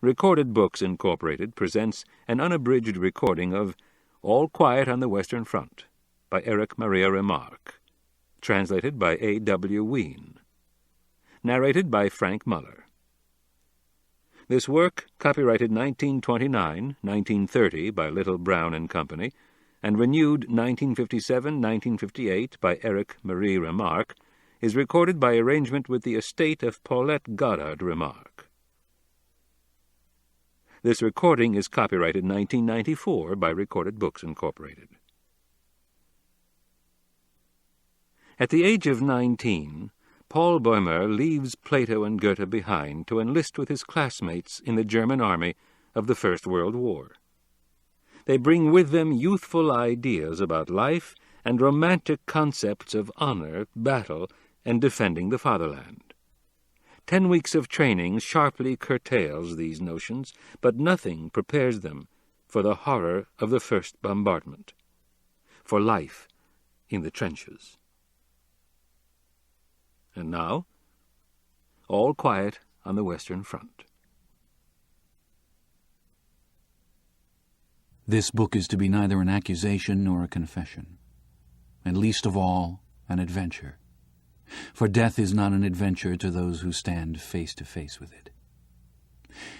Recorded Books, Incorporated presents an unabridged recording of All Quiet on the Western Front by Erich Maria Remarque, translated by A.W. Wien, narrated by Frank Muller. This work, copyrighted 1929-1930 by Little, Brown and Company, and renewed 1957-1958 by Erich Maria Remarque, is recorded by arrangement with the estate of Paulette Goddard Remarque. This recording is copyrighted 1994 by Recorded Books, Incorporated. At the age of 19, Paul Bäumer leaves Plato and Goethe behind to enlist with his classmates in the German army of the First World War. They bring with them youthful ideas about life and romantic concepts of honor, battle, and defending the fatherland. 10 weeks of training sharply curtails these notions, but nothing prepares them for the horror of the first bombardment, for life in the trenches. And now, all quiet on the Western Front. This book is to be neither an accusation nor a confession, and least of all, an adventure. For death is not an adventure to those who stand face to face with it.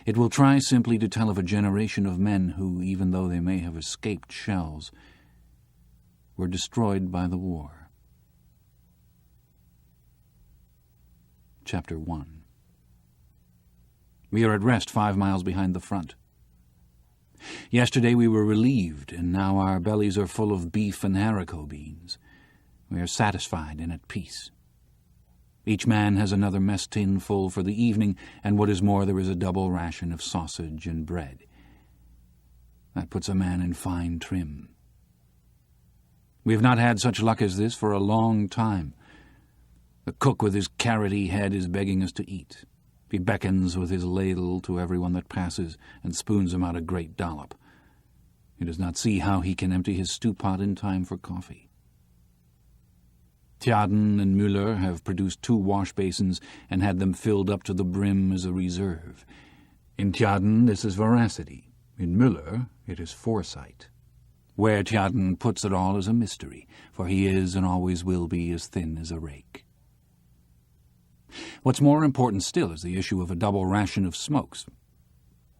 It will try simply to tell of a generation of men who, even though they may have escaped shells, were destroyed by the war. Chapter 1. We are at rest 5 miles behind the front. Yesterday we were relieved, and now our bellies are full of beef and haricot beans. We are satisfied and at peace. Each man has another mess tin full for the evening, and what is more, there is a double ration of sausage and bread. That puts a man in fine trim. We have not had such luck as this for a long time. The cook with his carroty head is begging us to eat. He beckons with his ladle to everyone that passes and spoons him out a great dollop. He does not see how he can empty his stew-pot in time for coffee. Tjaden and Müller have produced 2 wash basins and had them filled up to the brim as a reserve. In Tjaden this is veracity. In Müller it is foresight. Where Tjaden puts it all is a mystery, for he is and always will be as thin as a rake. What's more important still is the issue of a double ration of smokes.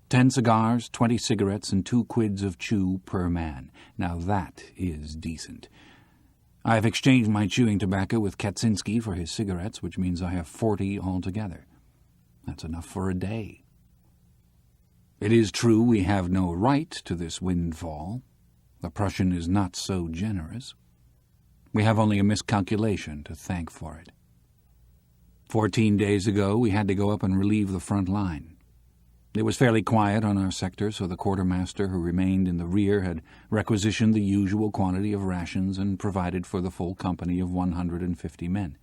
10 cigars, 20 cigarettes, and 2 quids of chew per man. Now that is decent. I have exchanged my chewing tobacco with Kaczynski for his cigarettes, which means I have 40 altogether. That's enough for a day. It is true we have no right to this windfall. The Prussian is not so generous. We have only a miscalculation to thank for it. 14 days ago we had to go up and relieve the front line. It was fairly quiet on our sector, so the quartermaster who remained in the rear had requisitioned the usual quantity of rations and provided for the full company of 150 men.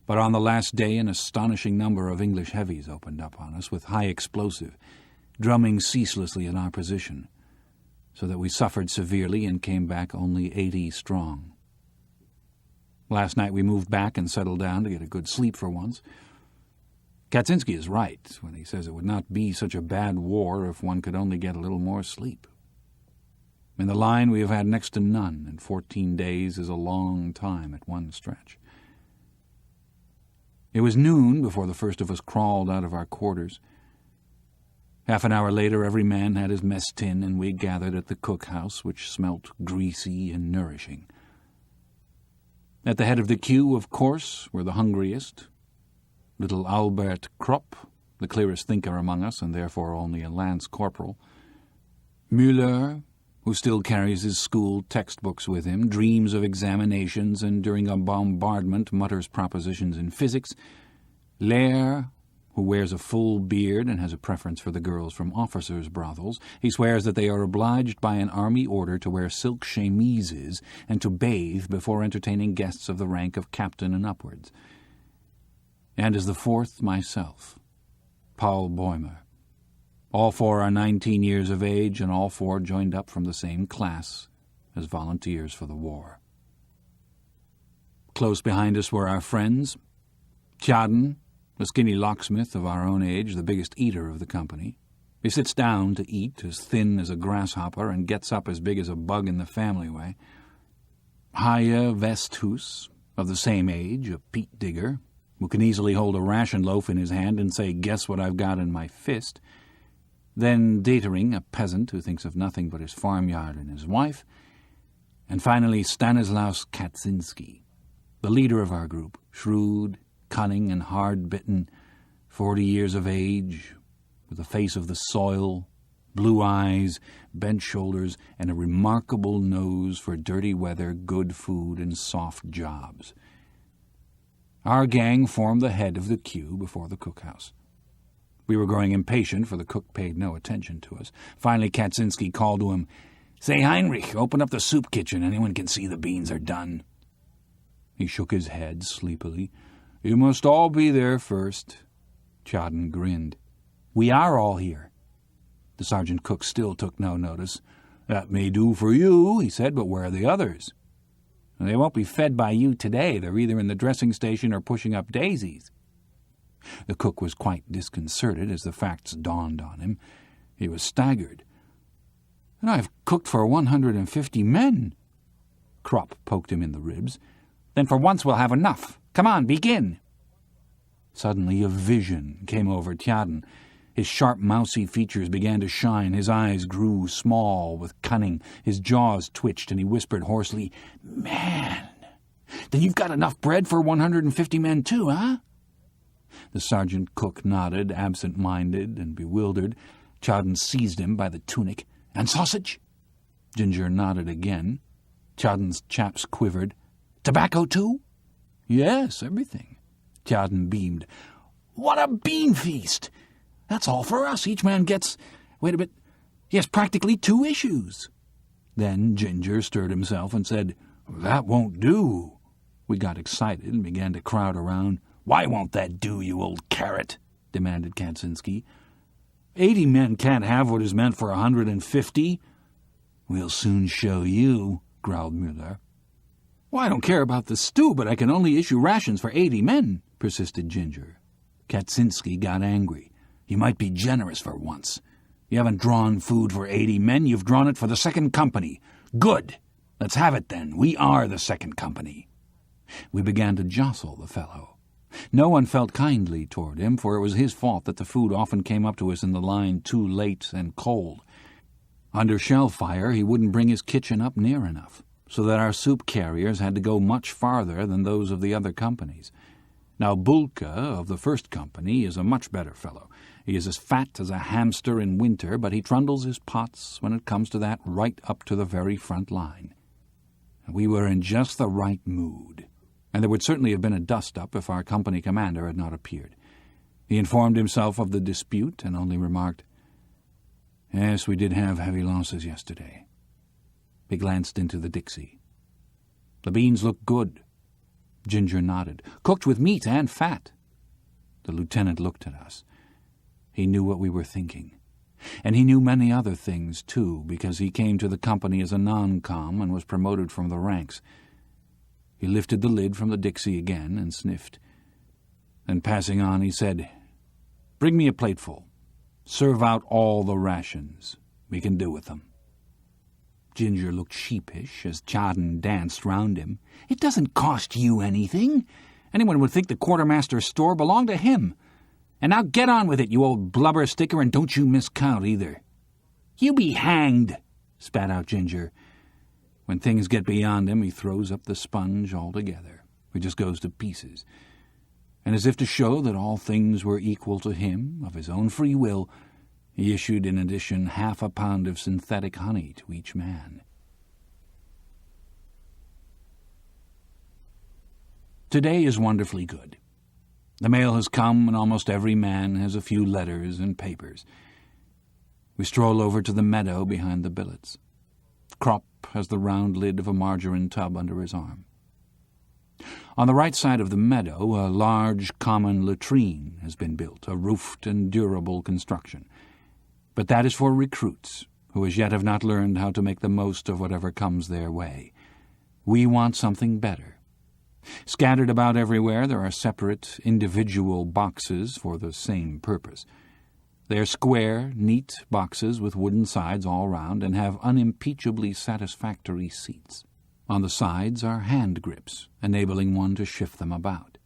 But on the last day an astonishing number of English heavies opened up on us with high explosive, drumming ceaselessly in our position, so that we suffered severely and came back only 80 strong. Last night we moved back and settled down to get a good sleep for once. Kaczynski is right when he says it would not be such a bad war if one could only get a little more sleep. In the line we have had next to none, and 14 days is a long time at one stretch. It was noon before the first of us crawled out of our quarters. Half an hour later every man had his mess tin, and we gathered at the cookhouse, which smelt greasy and nourishing. At the head of the queue, of course, were the hungriest. Little Albert Krupp, the clearest thinker among us, and therefore only a lance corporal. Müller, who still carries his school textbooks with him, dreams of examinations, and during a bombardment mutters propositions in physics. Lehr, who wears a full beard and has a preference for the girls from officers' brothels. He swears that they are obliged by an army order to wear silk chemises and to bathe before entertaining guests of the rank of captain and upwards. And as the fourth, myself, Paul Bäumer. All 4 are 19 years of age, and all 4 joined up from the same class as volunteers for the war. Close behind us were our friends, Tjaden, a skinny locksmith of our own age, the biggest eater of the company. He sits down to eat, as thin as a grasshopper, and gets up as big as a bug in the family way. Haya Vesthus, of the same age, a peat digger, who can easily hold a ration loaf in his hand and say, "Guess what I've got in my fist." Then Datering, a peasant who thinks of nothing but his farmyard and his wife. And finally Stanislaus Kaczynski, the leader of our group, shrewd, cunning, and hard-bitten, 40 years of age, with a face of the soil, blue eyes, bent shoulders, and a remarkable nose for dirty weather, good food, and soft jobs. Our gang formed the head of the queue before the cookhouse. We were growing impatient, for the cook paid no attention to us. Finally Kaczynski called to him, "Say, Heinrich, open up the soup kitchen. Anyone can see the beans are done." He shook his head sleepily. "You must all be there first." Chadden grinned. "We are all here." The sergeant cook still took no notice. "That may do for you," he said, "but where are the others?" "They won't be fed by you today. They're either in the dressing station or pushing up daisies." The cook was quite disconcerted as the facts dawned on him. He was staggered. "And I've cooked for 150 men." Krupp poked him in the ribs. "Then for once we'll have enough. Come on, begin." Suddenly a vision came over Tjaden. His sharp, mousy features began to shine. His eyes grew small with cunning. His jaws twitched, and he whispered hoarsely, "Man, then you've got enough bread for 150 men too, huh?" The sergeant cook nodded, absent-minded and bewildered. Tjaden seized him by the tunic. "And sausage?" Ginger nodded again. Tjaden's chaps quivered. "Tobacco too?" "Yes, everything." Tjaden beamed. "What a bean feast! That's all for us. Each man gets... Wait a bit. Yes, practically 2 issues. Then Ginger stirred himself and said, "That won't do." We got excited and began to crowd around. "Why won't that do, you old carrot?" demanded Kaczynski. 80 men can't have what is meant for 150. "We'll soon show you," growled Müller. "Well, I don't care about the stew, but I can only issue rations for 80 men, persisted Ginger. Kaczynski got angry. "You might be generous for once. You haven't drawn food for 80 men, you've drawn it for the 2nd Company. Good! Let's have it then. We are the 2nd Company." We began to jostle the fellow. No one felt kindly toward him, for it was his fault that the food often came up to us in the line too late and cold. Under shell fire he wouldn't bring his kitchen up near enough, so that our soup carriers had to go much farther than those of the other companies. Now Bulke, of the 1st Company, is a much better fellow. He is as fat as a hamster in winter, but he trundles his pots, when it comes to that, right up to the very front line. We were in just the right mood, and there would certainly have been a dust-up if our company commander had not appeared. He informed himself of the dispute and only remarked, "Yes, we did have heavy losses yesterday." He glanced into the Dixie. "The beans look good." Ginger nodded. "Cooked with meat and fat." The lieutenant looked at us. He knew what we were thinking. And he knew many other things, too, because he came to the company as a non-com and was promoted from the ranks. He lifted the lid from the Dixie again and sniffed. Then, passing on, he said, "Bring me a plateful. Serve out all the rations. We can do with them." Ginger looked sheepish as Tjaden danced round him. "It doesn't cost you anything. Anyone would think the quartermaster's store belonged to him. And now get on with it, you old blubber-sticker, and don't you miscount either." "You be hanged," spat out Ginger. When things get beyond him, he throws up the sponge altogether. He just goes to pieces. And as if to show that all things were equal to him, of his own free will, he issued in addition 1/2 pound of synthetic honey to each man. Today is wonderfully good. The mail has come, and almost every man has a few letters and papers. We stroll over to the meadow behind the billets. Krupp has the round lid of a margarine tub under his arm. On the right side of the meadow, a large common latrine has been built, a roofed and durable construction. But that is for recruits, who as yet have not learned how to make the most of whatever comes their way. We want something better. Scattered about everywhere there are separate, individual boxes for the same purpose. They are square, neat boxes with wooden sides all round and have unimpeachably satisfactory seats. On the sides are hand grips, enabling one to shift them about.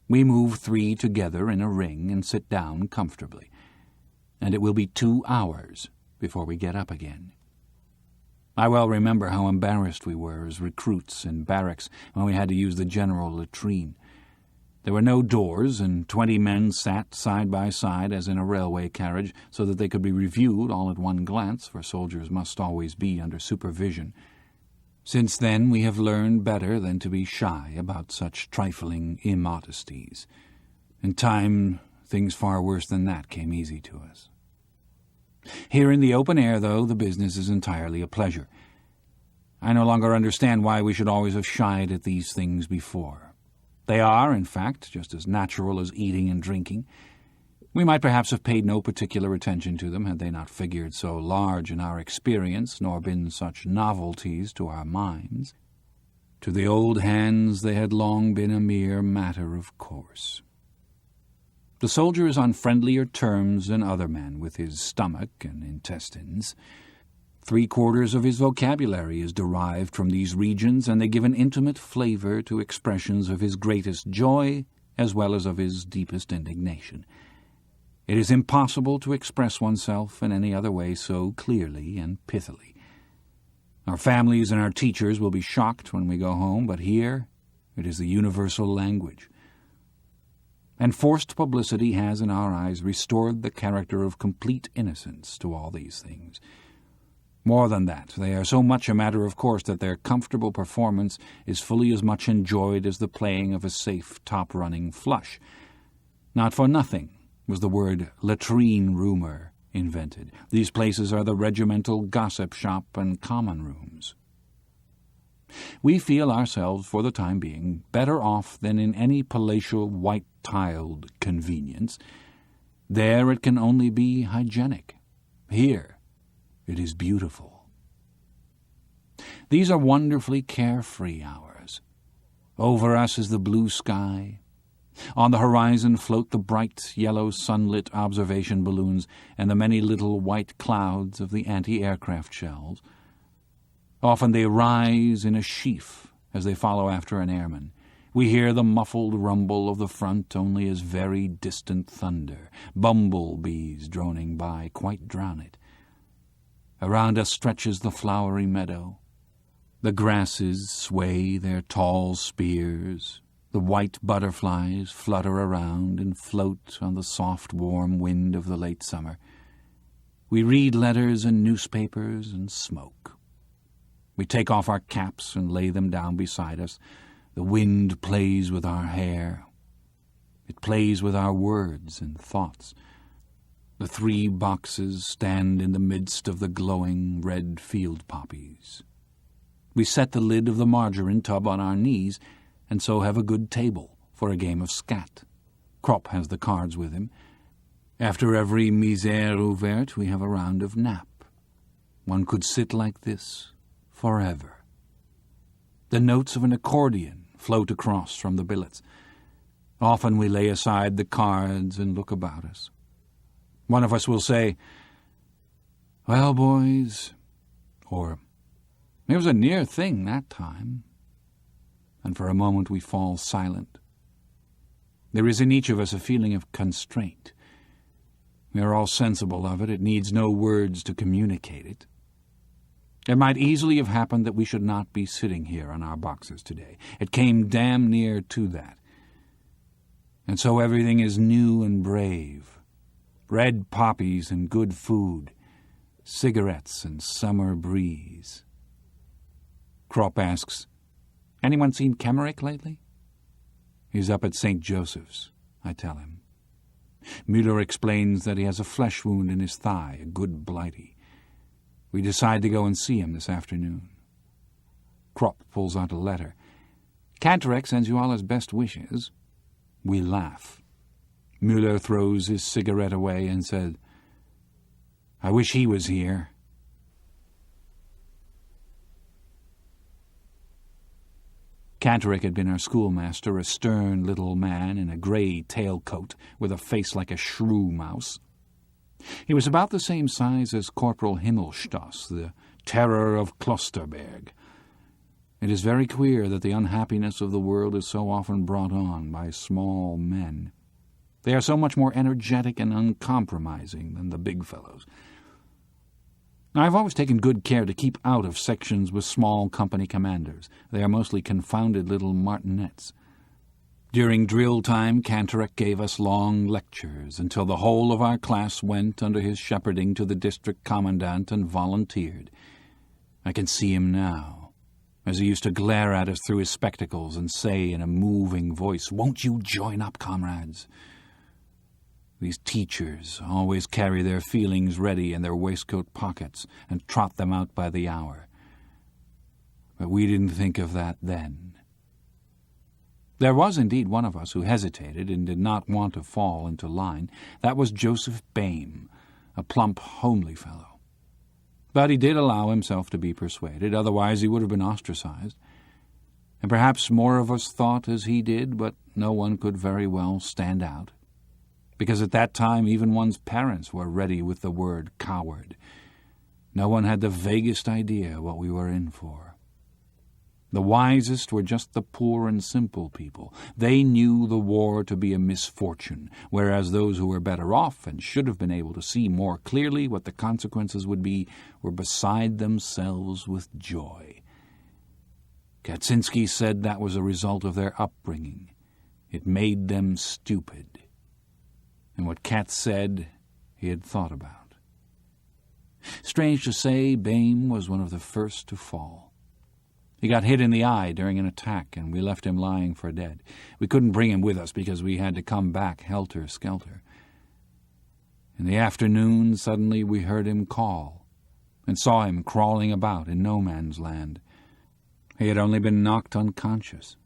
We move 3 together in a ring and sit down comfortably, and it will be 2 hours before we get up again. I well remember how embarrassed we were as recruits in barracks when we had to use the general latrine. There were no doors, and 20 men sat side by side as in a railway carriage, so that they could be reviewed all at one glance, for soldiers must always be under supervision. Since then we have learned better than to be shy about such trifling immodesties. In time, things far worse than that came easy to us. Here in the open air, though, the business is entirely a pleasure. I no longer understand why we should always have shied at these things before. They are, in fact, just as natural as eating and drinking. We might perhaps have paid no particular attention to them had they not figured so large in our experience, nor been such novelties to our minds. To the old hands they had long been a mere matter of course. The soldier is on friendlier terms than other men with his stomach and intestines. 3/4 of his vocabulary is derived from these regions, and they give an intimate flavor to expressions of his greatest joy as well as of his deepest indignation. It is impossible to express oneself in any other way so clearly and pithily. Our families and our teachers will be shocked when we go home, but here it is the universal language. And forced publicity has, in our eyes, restored the character of complete innocence to all these things. More than that, they are so much a matter of course that their comfortable performance is fully as much enjoyed as the playing of a safe top-running flush. Not for nothing was the word latrine rumour invented. These places are the regimental gossip shop and common rooms. We feel ourselves, for the time being, better off than in any palatial white-tiled convenience. There it can only be hygienic. Here it is beautiful. These are wonderfully carefree hours. Over us is the blue sky. On the horizon float the bright yellow sunlit observation balloons and the many little white clouds of the anti-aircraft shells. Often they rise in a sheaf as they follow after an airman. We hear the muffled rumble of the front only as very distant thunder. Bumblebees droning by quite drown it. Around us stretches the flowery meadow. The grasses sway their tall spears. The white butterflies flutter around and float on the soft, warm wind of the late summer. We read letters and newspapers and smoke. We take off our caps and lay them down beside us. The wind plays with our hair. It plays with our words and thoughts. The 3 boxes stand in the midst of the glowing red field poppies. We set the lid of the margarine tub on our knees, and so have a good table for a game of scat. Kropp has the cards with him. After every misère ouverte we have a round of nap. One could sit like this forever. The notes of an accordion float across from the billets. Often we lay aside the cards and look about us. One of us will say, "Well, boys," or "It was a near thing that time." And for a moment we fall silent. There is in each of us a feeling of constraint. We are all sensible of it. It needs no words to communicate it. It might easily have happened that we should not be sitting here on our boxes today. It came damn near to that. And so everything is new and brave. Red poppies and good food, cigarettes and summer breeze. Kropp asks, "Anyone seen Kemmerich lately?" "He's up at St. Joseph's," I tell him. Müller explains that he has a flesh wound in his thigh, a good blighty. We decide to go and see him this afternoon. Kropp pulls out a letter. "Kantorek sends you all his best wishes." We laugh. Müller throws his cigarette away and said, "I wish he was here." Cantoric had been our schoolmaster, a stern little man in a grey tailcoat with a face like a shrew mouse. He was about the same size as Corporal Himmelstoss, the terror of Klosterberg. It is very queer that the unhappiness of the world is so often brought on by small men. They are so much more energetic and uncompromising than the big fellows. I have always taken good care to keep out of sections with small company commanders. They are mostly confounded little martinets. During drill time, Cantoric gave us long lectures until the whole of our class went under his shepherding to the district commandant and volunteered. I can see him now, as he used to glare at us through his spectacles and say in a moving voice, "Won't you join up, comrades?" These teachers always carry their feelings ready in their waistcoat pockets and trot them out by the hour. But we didn't think of that then. There was indeed one of us who hesitated and did not want to fall into line. That was Joseph Bäumer, a plump, homely fellow. But he did allow himself to be persuaded, otherwise he would have been ostracized. And perhaps more of us thought as he did, but no one could very well stand out. Because at that time even one's parents were ready with the word coward. No one had the vaguest idea what we were in for. The wisest were just the poor and simple people. They knew the war to be a misfortune, whereas those who were better off and should have been able to see more clearly what the consequences would be were beside themselves with joy. Kaczynski said that was a result of their upbringing. It made them stupid. And what Katz said, he had thought about. Strange to say, Bäumer was one of the first to fall. He got hit in the eye during an attack, and we left him lying for dead. We couldn't bring him with us because we had to come back helter-skelter. In the afternoon, suddenly we heard him call, and saw him crawling about in no man's land. He had only been knocked unconscious.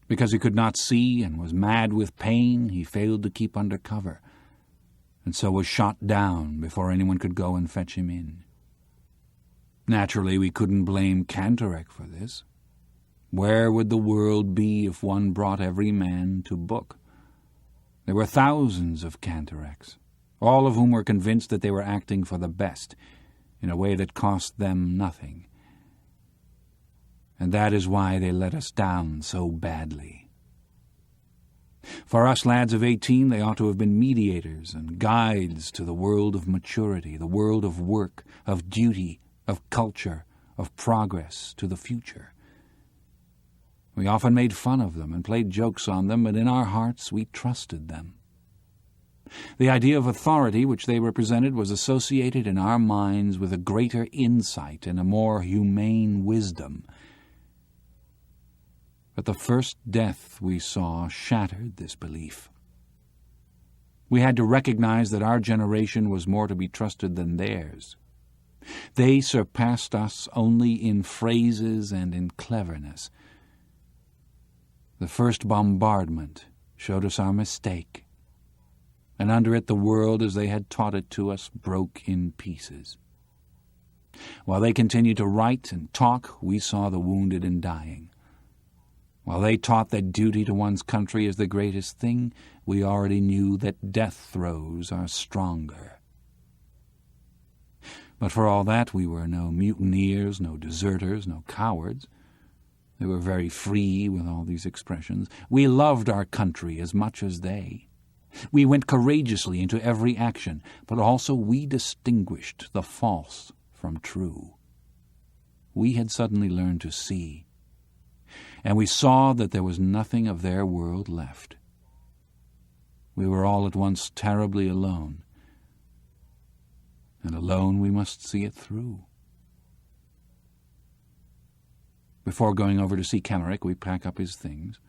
Because he could not see and was mad with pain, he failed to keep under cover, and so was shot down before anyone could go and fetch him in. Naturally, we couldn't blame Cantoric for this. Where would the world be if one brought every man to book? There were thousands of Cantorics, all of whom were convinced that they were acting for the best, in a way that cost them nothing. And that is why they let us down so badly. For us lads of 18, they ought to have been mediators and guides to the world of maturity, the world of work, of duty, of culture, of progress, to the future. We often made fun of them and played jokes on them, but in our hearts we trusted them. The idea of authority which they represented was associated in our minds with a greater insight and a more humane wisdom. But the first death we saw shattered this belief. We had to recognize that our generation was more to be trusted than theirs. They surpassed us only in phrases and in cleverness. The first bombardment showed us our mistake, and under it the world as they had taught it to us broke in pieces. While they continued to write and talk, we saw the wounded and dying. While they taught that duty to one's country is the greatest thing, we already knew that death throes are stronger. But for all that, we were no mutineers, no deserters, no cowards. They were very free with all these expressions. We loved our country as much as they. We went courageously into every action, but also we distinguished the false from true. We had suddenly learned to see, and we saw that there was nothing of their world left. We were all at once terribly alone, and alone we must see it through. Before going over to see Cantoric, we pack up his things.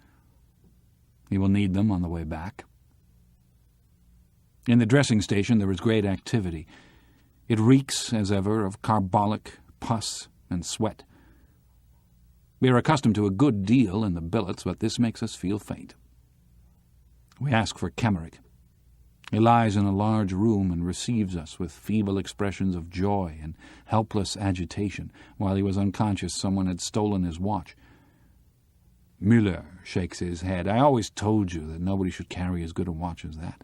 He will need them on the way back. In the dressing station there is great activity. It reeks, as ever, of carbolic, pus, and sweat. We are accustomed to a good deal in the billets, but this makes us feel faint. We ask for Cantoric. He lies in a large room and receives us with feeble expressions of joy and helpless agitation. While he was unconscious, someone had stolen his watch. Müller shakes his head. I always told you that nobody should carry as good a watch as that.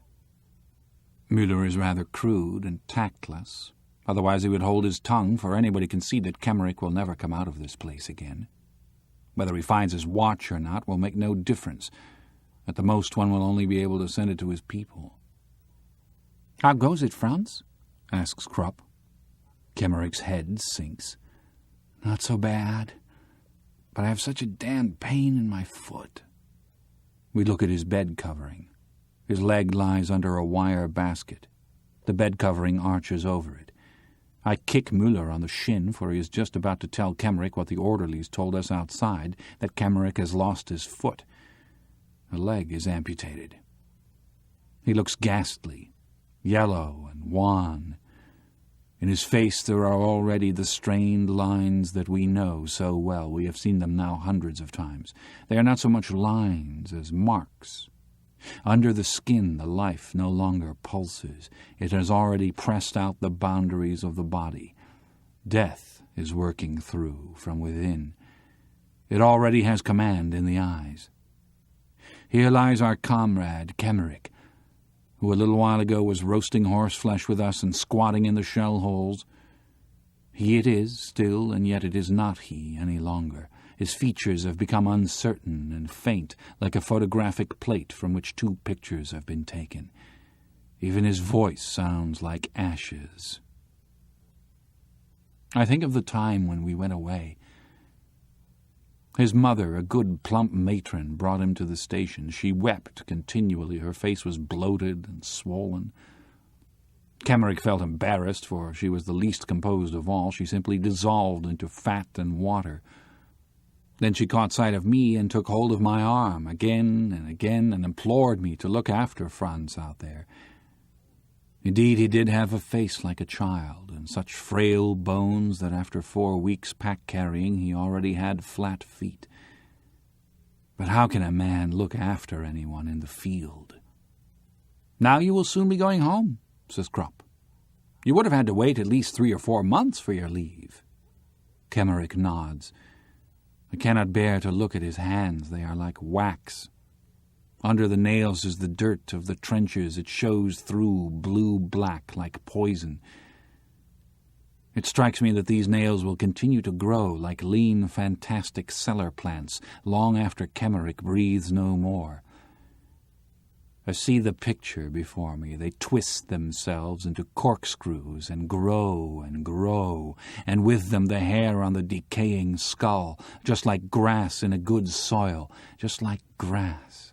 Müller is rather crude and tactless. Otherwise he would hold his tongue, for anybody can see that Kemmerich will never come out of this place again. Whether he finds his watch or not will make no difference. At the most, one will only be able to send it to his people. "How goes it, Franz?" asks Krupp. Kemmerich's head sinks. "Not so bad, but I have such a damned pain in my foot." We look at his bed covering. His leg lies under a wire basket. The bed covering arches over it. I kick Müller on the shin, for he is just about to tell Kemmerich what the orderlies told us outside, that Kemmerich has lost his foot. The leg is amputated. He looks ghastly, yellow and wan. In his face there are already the strained lines that we know so well. We have seen them now hundreds of times. They are not so much lines as marks. Under the skin the life no longer pulses. It has already pressed out the boundaries of the body. Death is working through from within. It already has command in the eyes. Here lies our comrade, Kemmerich, who a little while ago was roasting horseflesh with us and squatting in the shell holes. He it is still, and yet it is not he any longer. His features have become uncertain and faint, like a photographic plate from which two pictures have been taken. Even his voice sounds like ashes. I think of the time when we went away. His mother, a good plump matron, brought him to the station. She wept continually. Her face was bloated and swollen. Kemmerich felt embarrassed, for she was the least composed of all. She simply dissolved into fat and water. Then she caught sight of me and took hold of my arm again and implored me to look after Franz out there. Indeed, he did have a face like a child, and such frail bones that after 4 weeks pack-carrying he already had flat feet. But how can a man look after anyone in the field? "Now you will soon be going home," says Krupp. "You would have had to wait at least 3 or 4 months for your leave." Kemmerich nods. I cannot bear to look at his hands. They are like wax. Under the nails is the dirt of the trenches. It shows through blue-black like poison. It strikes me that these nails will continue to grow like lean, fantastic cellar plants long after Kemmerich breathes no more. I see the picture before me. They twist themselves into corkscrews and grow, and with them the hair on the decaying skull, just like grass in a good soil, just like grass.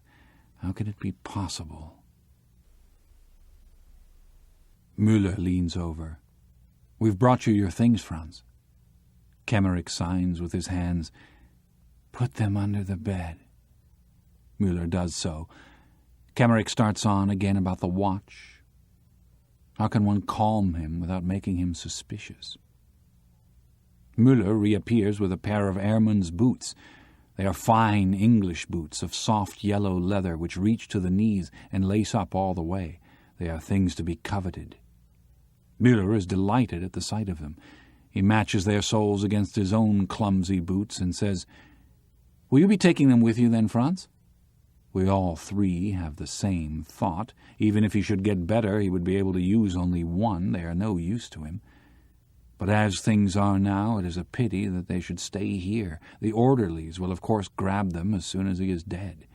How can it be possible? Müller leans over. "We've brought you your things, Franz." Kemmerich signs with his hands. "Put them under the bed." Müller does so. Kemmerich starts on again about the watch. How can one calm him without making him suspicious? Müller reappears with a pair of airman's boots. They are fine English boots of soft yellow leather which reach to the knees and lace up all the way. They are things to be coveted. Müller is delighted at the sight of them. He matches their soles against his own clumsy boots and says, "Will you be taking them with you then, Franz?" We all three have the same thought. Even if he should get better, he would be able to use only one. They are no use to him. But as things are now, it is a pity that they should stay here. The orderlies will of course grab them as soon as he is dead.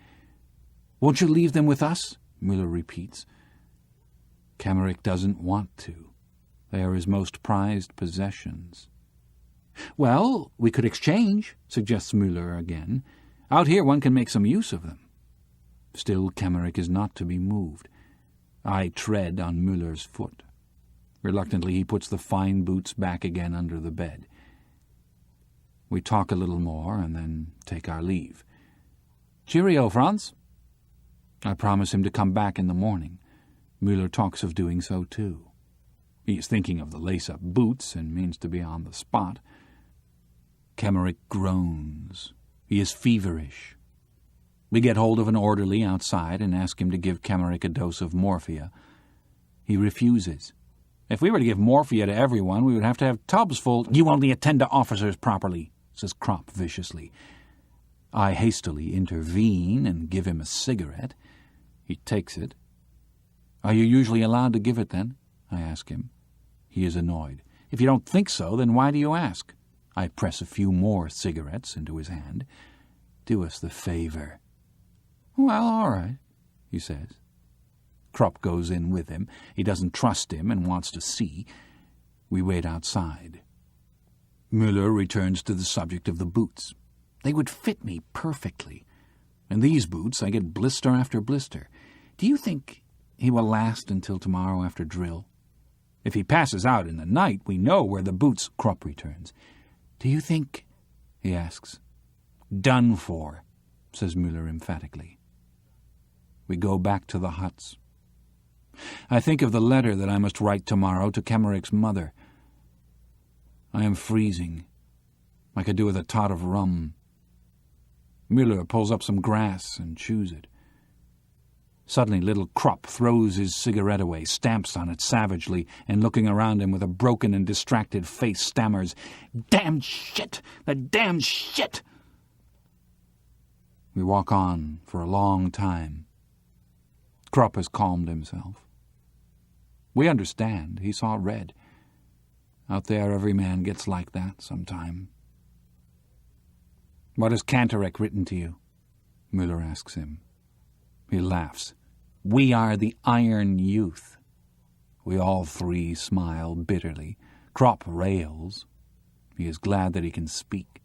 "Won't you leave them with us?" Müller repeats. Kemmerich doesn't want to. They are his most prized possessions. "Well, we could exchange," suggests Müller again. "Out here one can make some use of them." Still Kemmerich is not to be moved. I tread on Müller's foot. Reluctantly he puts the fine boots back again under the bed. We talk a little more and then take our leave. "Cheerio, Franz." I promise him to come back in the morning. Müller talks of doing so too. He is thinking of the lace-up boots and means to be on the spot. Kemmerich groans. He is feverish. We get hold of an orderly outside and ask him to give Kemmerich a dose of morphia. He refuses. "If we were to give morphia to everyone, we would have to have tubs full." "You only attend to officers properly," says Krupp viciously. I hastily intervene and give him a cigarette. He takes it. "Are you usually allowed to give it, then?" I ask him. He is annoyed. "If you don't think so, then why do you ask?" I press a few more cigarettes into his hand. "Do us the favor." "Well, all right," he says. Krupp goes in with him. He doesn't trust him and wants to see. We wait outside. Müller returns to the subject of the boots. "They would fit me perfectly. And these boots, I get blister after blister. Do you think he will last until tomorrow after drill? If he passes out in the night, we know where the boots..." Krupp returns. "Do you think..." he asks. "Done for," says Müller emphatically. We go back to the huts. I think of the letter that I must write tomorrow to Kemmerich's mother. I am freezing. I could do with a tot of rum. Müller pulls up some grass and chews it. Suddenly little Krupp throws his cigarette away, stamps on it savagely, and looking around him with a broken and distracted face, stammers, "Damn shit! The damn shit!" We walk on for a long time. Krupp has calmed himself. We understand. He saw red. Out there every man gets like that sometime. "What has Cantorek written to you?" Müller asks him. He laughs. "We are the Iron Youth." We all three smile bitterly. Krupp rails. He is glad that he can speak.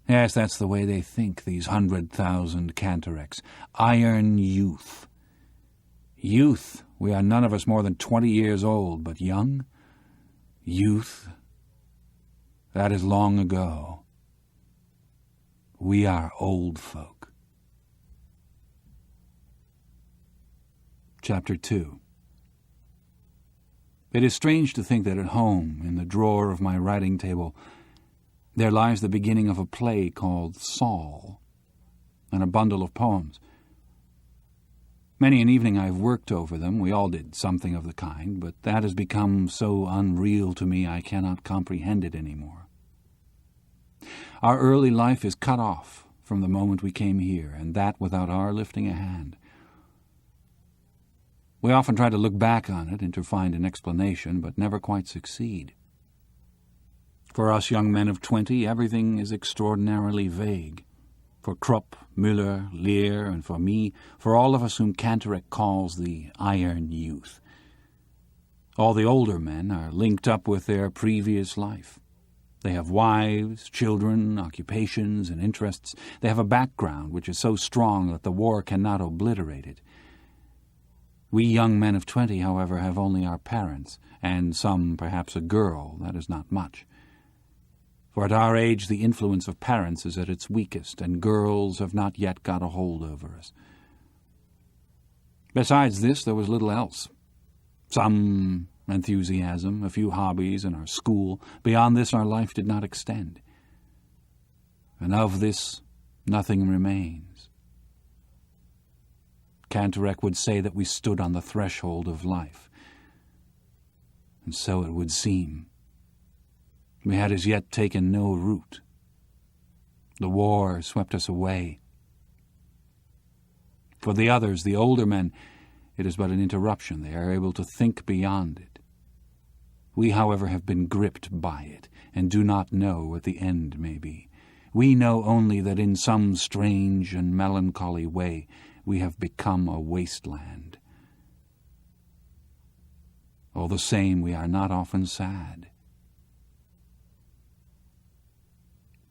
Yes, that's the way they think, these 100,000 Cantoreks. Iron Youth. Youth. We are none of us more than 20 years old, but young? Youth. That is long ago. We are old folk. Chapter 2. It is strange to think that at home, in the drawer of my writing table, there lies the beginning of a play called Saul, and a bundle of poems. Many an evening I have worked over them. We all did something of the kind, but that has become so unreal to me I cannot comprehend it any more. Our early life is cut off from the moment we came here, and that without our lifting a hand. We often try to look back on it and to find an explanation, but never quite succeed. For us young men of 20, everything is extraordinarily vague. For Krupp, Müller, Lear, and for me, for all of us whom Cantorek calls the Iron Youth. All the older men are linked up with their previous life. They have wives, children, occupations, and interests. They have a background which is so strong that the war cannot obliterate it. We young men of 20, however, have only our parents, and some, perhaps, a girl. That is not much. For at our age the influence of parents is at its weakest, and girls have not yet got a hold over us. Besides this, there was little else. Some enthusiasm, a few hobbies, and our school. Beyond this our life did not extend. And of this nothing remains. Cantorek would say that we stood on the threshold of life. And so it would seem. We had as yet taken no root. The war swept us away. For the others, the older men, it is but an interruption. They are able to think beyond it. We, however, have been gripped by it, and do not know what the end may be. We know only that in some strange and melancholy way we have become a wasteland. All the same, we are not often sad.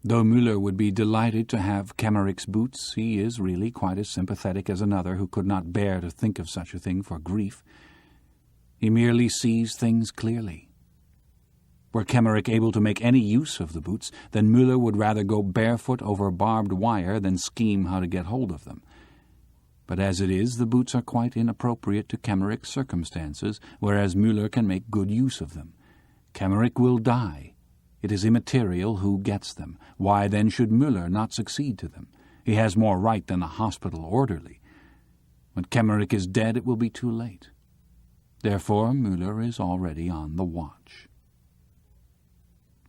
Though Müller would be delighted to have Kemmerich's boots, he is really quite as sympathetic as another who could not bear to think of such a thing for grief. He merely sees things clearly. Were Kemmerich able to make any use of the boots, then Müller would rather go barefoot over barbed wire than scheme how to get hold of them. But as it is, the boots are quite inappropriate to Kemmerich's circumstances, whereas Müller can make good use of them. Kemmerich will die. It is immaterial who gets them. Why then should Müller not succeed to them? He has more right than a hospital orderly. When Kemmerich is dead, it will be too late. Therefore Müller is already on the watch.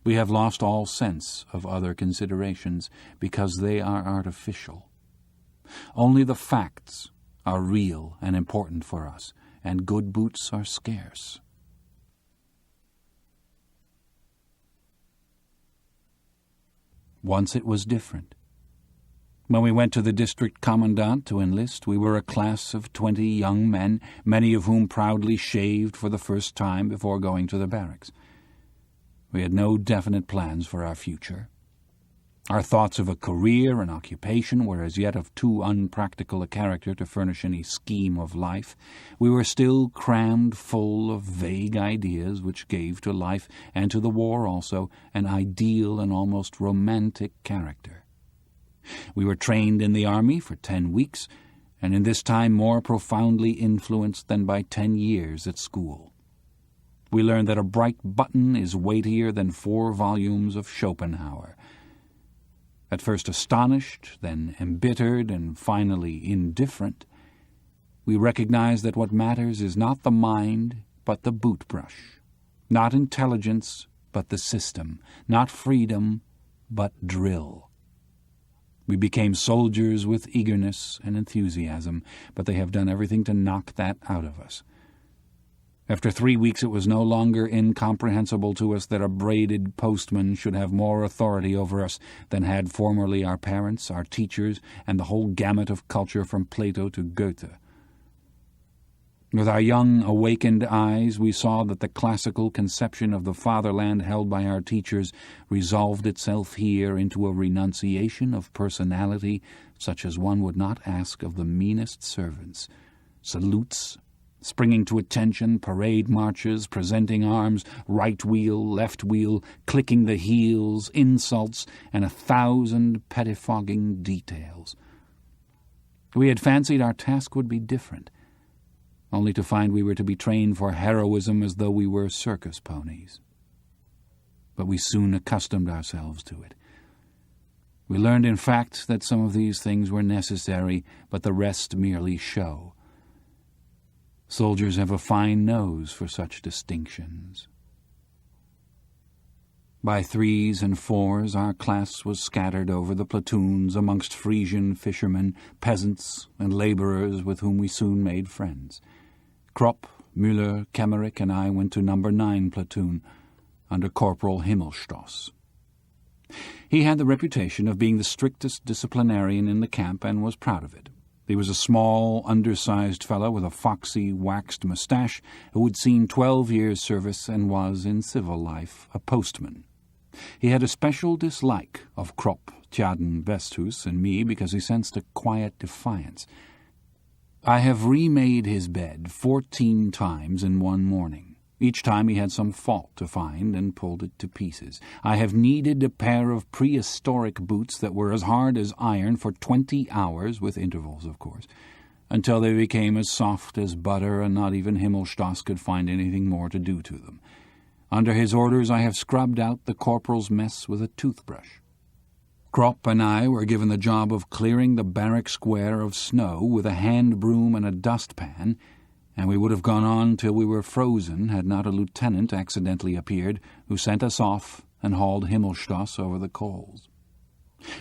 We have lost all sense of other considerations because they are artificial. Only the facts are real and important for us, and good boots are scarce. Once it was different. When we went to the district commandant to enlist, we were a class of 20 young men, many of whom proudly shaved for the first time before going to the barracks. We had no definite plans for our future. Our thoughts of a career and occupation were as yet of too unpractical a character to furnish any scheme of life. We were still crammed full of vague ideas which gave to life, and to the war also, an ideal and almost romantic character. We were trained in the army for 10 weeks, and in this time more profoundly influenced than by 10 years at school. We learned that a bright button is weightier than 4 volumes of Schopenhauer. At first astonished, then embittered, and finally indifferent, we recognize that what matters is not the mind, but the boot-brush, not intelligence, but the system, not freedom, but drill. We became soldiers with eagerness and enthusiasm, but they have done everything to knock that out of us. After 3 weeks it was no longer incomprehensible to us that a braided postman should have more authority over us than had formerly our parents, our teachers, and the whole gamut of culture from Plato to Goethe. With our young, awakened eyes we saw that the classical conception of the fatherland held by our teachers resolved itself here into a renunciation of personality such as one would not ask of the meanest servants. Salutes, springing to attention, parade marches, presenting arms, right wheel, left wheel, clicking the heels, insults, and 1,000 pettifogging details. We had fancied our task would be different, only to find we were to be trained for heroism as though we were circus ponies. But we soon accustomed ourselves to it. We learned, in fact, that some of these things were necessary, but the rest merely show. Soldiers have a fine nose for such distinctions. By 3s and 4s our class was scattered over the platoons amongst Frisian fishermen, peasants, and labourers with whom we soon made friends. Kropp, Müller, Kemmerich, and I went to No. 9 platoon under Corporal Himmelstoss. He had the reputation of being the strictest disciplinarian in the camp and was proud of it. He was a small, undersized fellow with a foxy, waxed moustache who had seen 12 years' service and was, in civil life, a postman. He had a special dislike of Kropp, Tjaden, Vesthus, and me because he sensed a quiet defiance. I have remade his bed 14 times in one morning. Each time he had some fault to find and pulled it to pieces. I have kneaded a pair of prehistoric boots that were as hard as iron for 20 hours, with intervals, of course, until they became as soft as butter, and not even Himmelstoss could find anything more to do to them. Under his orders I have scrubbed out the corporal's mess with a toothbrush. Kropp and I were given the job of clearing the barrack square of snow with a hand broom and a dustpan, and we would have gone on till we were frozen had not a lieutenant accidentally appeared, who sent us off and hauled Himmelstoss over the coals.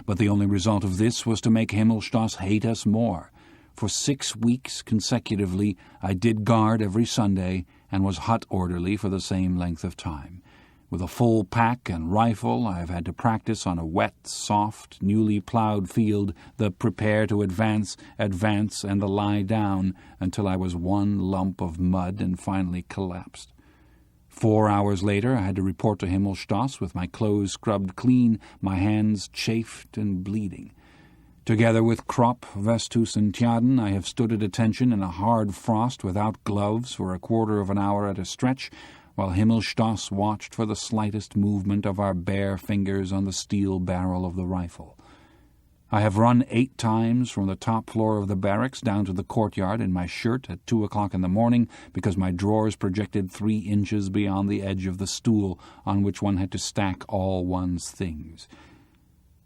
But the only result of this was to make Himmelstoss hate us more. For 6 weeks consecutively I did guard every Sunday and was hut orderly for the same length of time. With a full pack and rifle, I have had to practice on a wet, soft, newly ploughed field the prepare to advance, and the lie down, until I was one lump of mud and finally collapsed. 4 hours later I had to report to Himmelstoss with my clothes scrubbed clean, my hands chafed and bleeding. Together with Kropp, Vesthus, and Tjaden, I have stood at attention in a hard frost without gloves for a quarter of an hour at a stretch, while Himmelstoss watched for the slightest movement of our bare fingers on the steel barrel of the rifle. I have run 8 times from the top floor of the barracks down to the courtyard in my shirt at 2 o'clock in the morning because my drawers projected 3 inches beyond the edge of the stool on which one had to stack all one's things.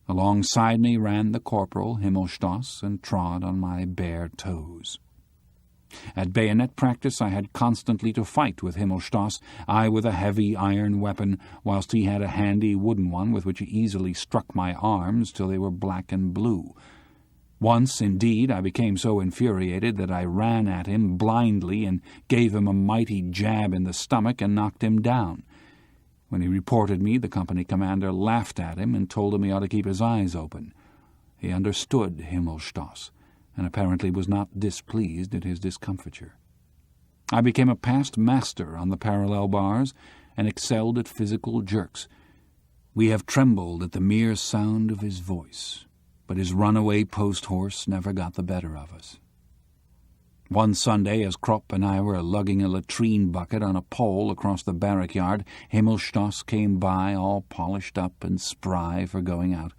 Alongside me ran the corporal, Himmelstoss, and trod on my bare toes. At bayonet practice I had constantly to fight with Himmelstoss, I with a heavy iron weapon, whilst he had a handy wooden one with which he easily struck my arms till they were black and blue. Once, indeed, I became so infuriated that I ran at him blindly and gave him a mighty jab in the stomach and knocked him down. When he reported me, the company commander laughed at him and told him he ought to keep his eyes open. He understood Himmelstoss, and apparently was not displeased at his discomfiture. I became a past master on the parallel bars and excelled at physical jerks. We have trembled at the mere sound of his voice, but his runaway post-horse never got the better of us. One Sunday, as Krupp and I were lugging a latrine bucket on a pole across the barrack yard, Himmelstoss came by, all polished up and spry for going out.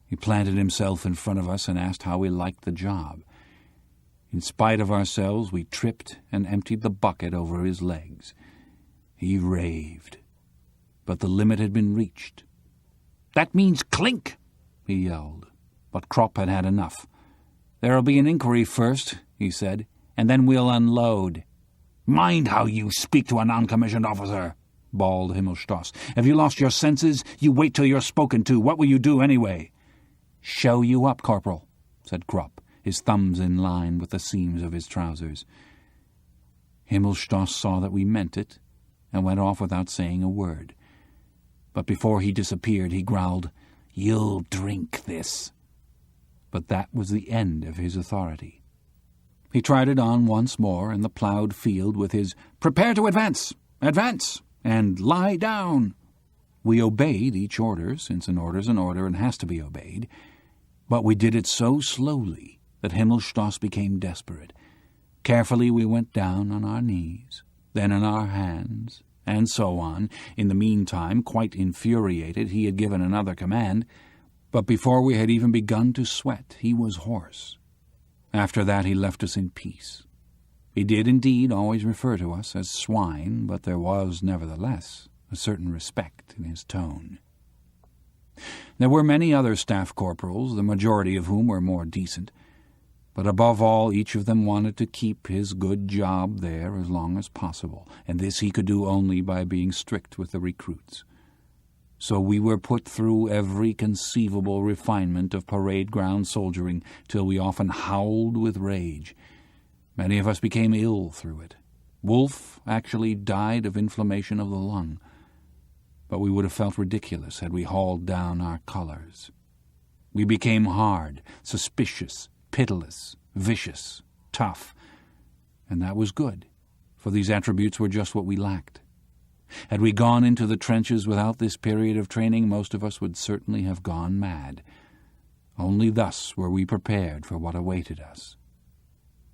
He planted himself in front of us and asked how we liked the job. In spite of ourselves, we tripped and emptied the bucket over his legs. He raved, but the limit had been reached. "That means clink!" he yelled, but Krupp had had enough. "There'll be an inquiry first," he said, "and then we'll unload." "Mind how you speak to a non-commissioned officer," bawled Himmelstoss. "Have you lost your senses? You wait till you're spoken to. What will you do anyway?" "Show you up, Corporal," said Krupp, his thumbs in line with the seams of his trousers. Himmelstoss saw that we meant it, and went off without saying a word. But before he disappeared, he growled, "You'll drink this." But that was the end of his authority. He tried it on once more in the ploughed field with his "Prepare to advance! Advance!" and "Lie down!" We obeyed each order, since an order's an order and has to be obeyed, but we did it so slowly that Himmelstoss became desperate. Carefully we went down on our knees, then on our hands, and so on. In the meantime, quite infuriated, he had given another command, but before we had even begun to sweat, he was hoarse. After that he left us in peace. He did indeed always refer to us as swine, but there was, nevertheless, a certain respect in his tone. There were many other staff corporals, the majority of whom were more decent, but above all each of them wanted to keep his good job there as long as possible, and this he could do only by being strict with the recruits. So we were put through every conceivable refinement of parade ground soldiering till we often howled with rage. Many of us became ill through it. Wolfe actually died of inflammation of the lung. But we would have felt ridiculous had we hauled down our colours. We became hard, suspicious, pitiless, vicious, tough, and that was good, for these attributes were just what we lacked. Had we gone into the trenches without this period of training, most of us would certainly have gone mad. Only thus were we prepared for what awaited us.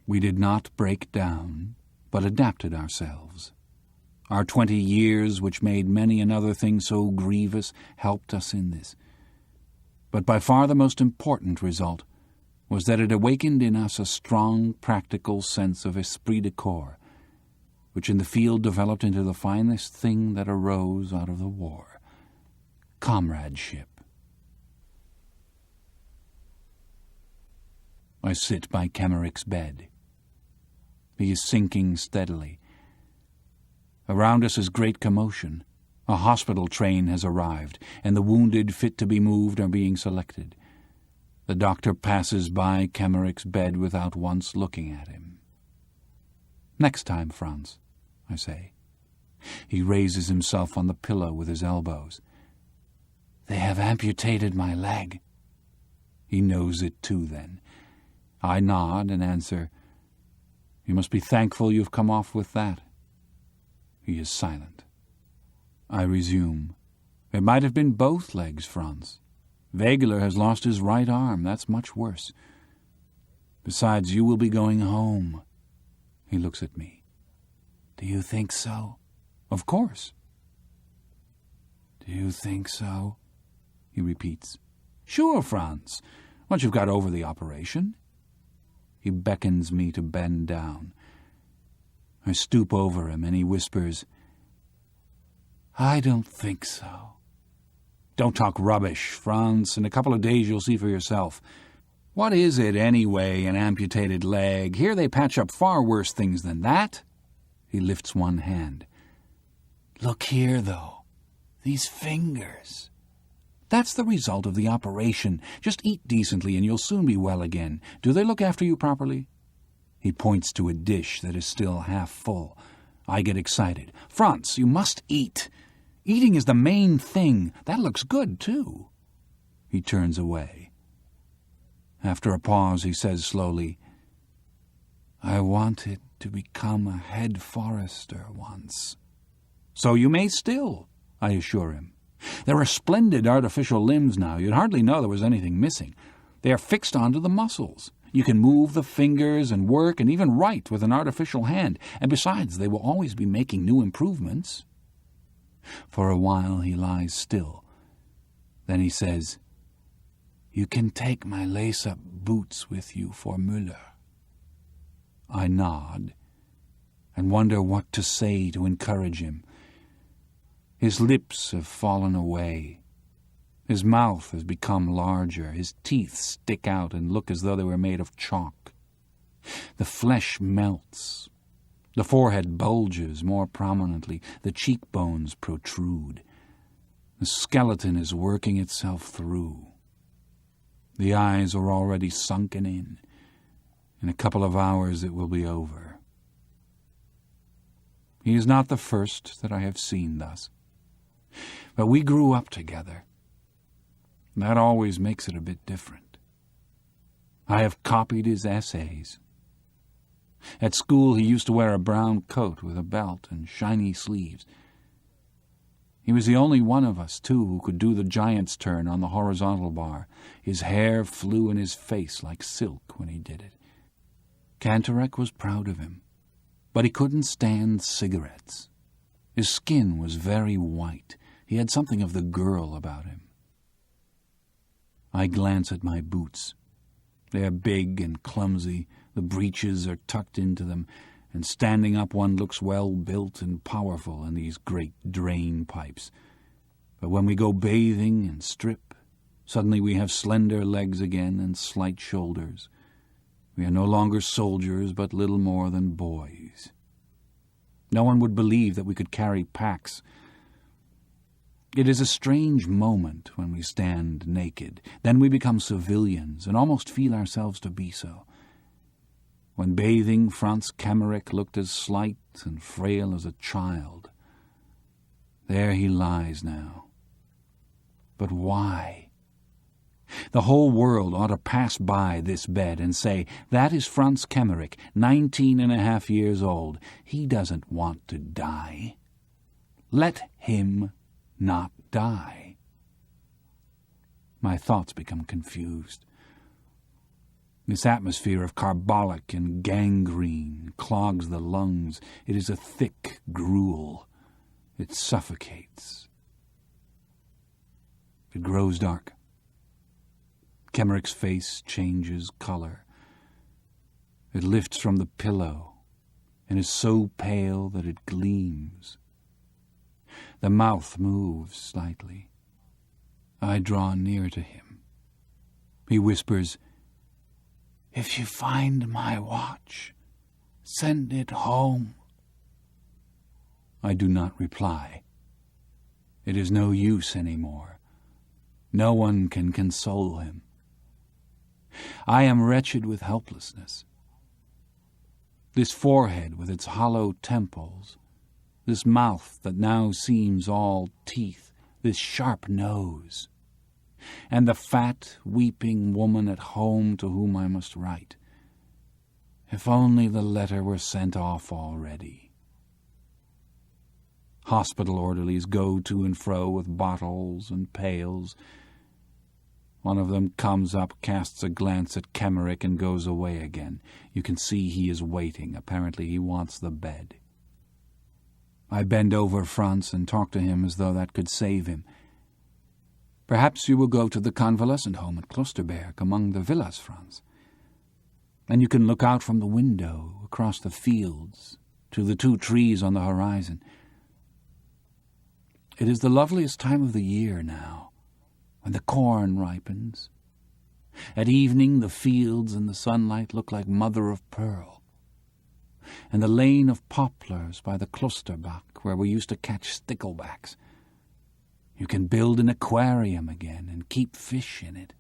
We did not break down, but adapted ourselves. Our 20 years, which made many another thing so grievous, helped us in this. But by far the most important result was that it awakened in us a strong, practical sense of esprit de corps, which in the field developed into the finest thing that arose out of the war: comradeship. I sit by Kemmerich's bed. He is sinking steadily. Around us is great commotion. A hospital train has arrived, and the wounded fit to be moved are being selected. The doctor passes by Kemmerich's bed without once looking at him. "Next time, Franz," I say. He raises himself on the pillow with his elbows. "They have amputated my leg." He knows it too, then. I nod and answer, "You must be thankful you've come off with that." He is silent. I resume, "It might have been both legs, Franz. Wegeler has lost his right arm. That's much worse. Besides, you will be going home." He looks at me. "Do you think so?" "Of course." "Do you think so?" he repeats. "Sure, Franz, once you've got over the operation." He beckons me to bend down. I stoop over him, and he whispers, "I don't think so." "Don't talk rubbish, Franz. In a couple of days you'll see for yourself. What is it, anyway, an amputated leg? Here they patch up far worse things than that. He lifts one hand. Look here, though. These fingers. That's the result of the operation. Just eat decently and you'll soon be well again. Do they look after you properly? He points to a dish that is still half full. I get excited. Franz, you must eat. Eating is the main thing. That looks good, too. He turns away. After a pause, he says slowly, I wanted to become a head forester once. So you may still, I assure him. There are splendid artificial limbs now. You'd hardly know there was anything missing. They are fixed onto the muscles. You can move the fingers and work and even write with an artificial hand. And besides, they will always be making new improvements. For a while he lies still. Then he says, You can take my lace-up boots with you for Müller. I nod and wonder what to say to encourage him. His lips have fallen away. His mouth has become larger. His teeth stick out and look as though they were made of chalk. The flesh melts. The forehead bulges more prominently. The cheekbones protrude. The skeleton is working itself through. The eyes are already sunken in. In a couple of hours it will be over. He is not the first that I have seen thus. But we grew up together. That always makes it a bit different. I have copied his essays. At school he used to wear a brown coat with a belt and shiny sleeves. He was the only one of us, too, who could do the giant's turn on the horizontal bar. His hair flew in his face like silk when he did it. Cantorek was proud of him, but he couldn't stand cigarettes. His skin was very white. He had something of the girl about him. I glance at my boots. They are big and clumsy. The breeches are tucked into them, and standing up one looks well built and powerful in these great drain pipes. But when we go bathing and strip, suddenly we have slender legs again and slight shoulders. We are no longer soldiers, but little more than boys. No one would believe that we could carry packs. It is a strange moment when we stand naked. Then we become civilians and almost feel ourselves to be so. When bathing, Franz Kamerek looked as slight and frail as a child. There he lies now. But why? The whole world ought to pass by this bed and say, that is Franz Kamerek, 19.5 years old. He doesn't want to die. Let him not die. My thoughts become confused. This atmosphere of carbolic and gangrene clogs the lungs. It is a thick gruel. It suffocates. It grows dark. Kemerek's face changes color. It lifts from the pillow and is so pale that it gleams. The mouth moves slightly. I draw near to him. He whispers, If you find my watch, send it home. I do not reply. It is no use any more. No one can console him. I am wretched with helplessness. This forehead with its hollow temples, this mouth that now seems all teeth, this sharp nose, and the fat, weeping woman at home to whom I must write. If only the letter were sent off already. Hospital orderlies go to and fro with bottles and pails. One of them comes up, casts a glance at Kamerek, and goes away again. You can see he is waiting. Apparently he wants the bed. I bend over Franz and talk to him as though that could save him. Perhaps you will go to the convalescent home at Klosterberg, among the villas, Franz. And you can look out from the window, across the fields, to the 2 trees on the horizon. It is the loveliest time of the year now, when the corn ripens, At evening the fields in the sunlight look like mother of pearl. And the lane of poplars by the Klosterbach, where we used to catch sticklebacks. You can build an aquarium again and keep fish in it.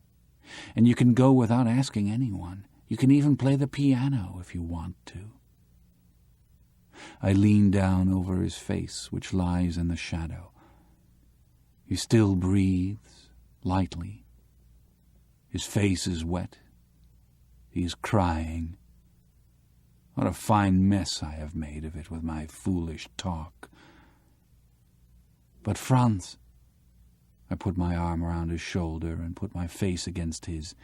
And you can go without asking anyone. You can even play the piano if you want to. I lean down over his face, which lies in the shadow. He still breathes, lightly. His face is wet. He is crying. What a fine mess I have made of it with my foolish talk. But Franz, I put my arm around his shoulder and put my face against his.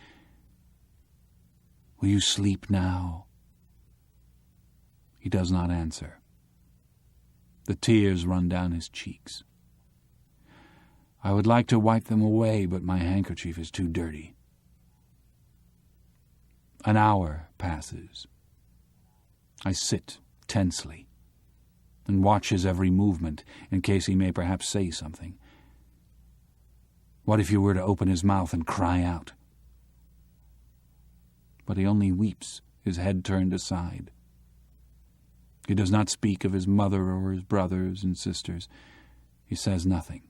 Will you sleep now? He does not answer. The tears run down his cheeks. I would like to wipe them away, but my handkerchief is too dirty. An hour passes. I sit tensely and watch his every movement in case he may perhaps say something. What if he were to open his mouth and cry out? But he only weeps, his head turned aside. He does not speak of his mother or his brothers and sisters. He says nothing.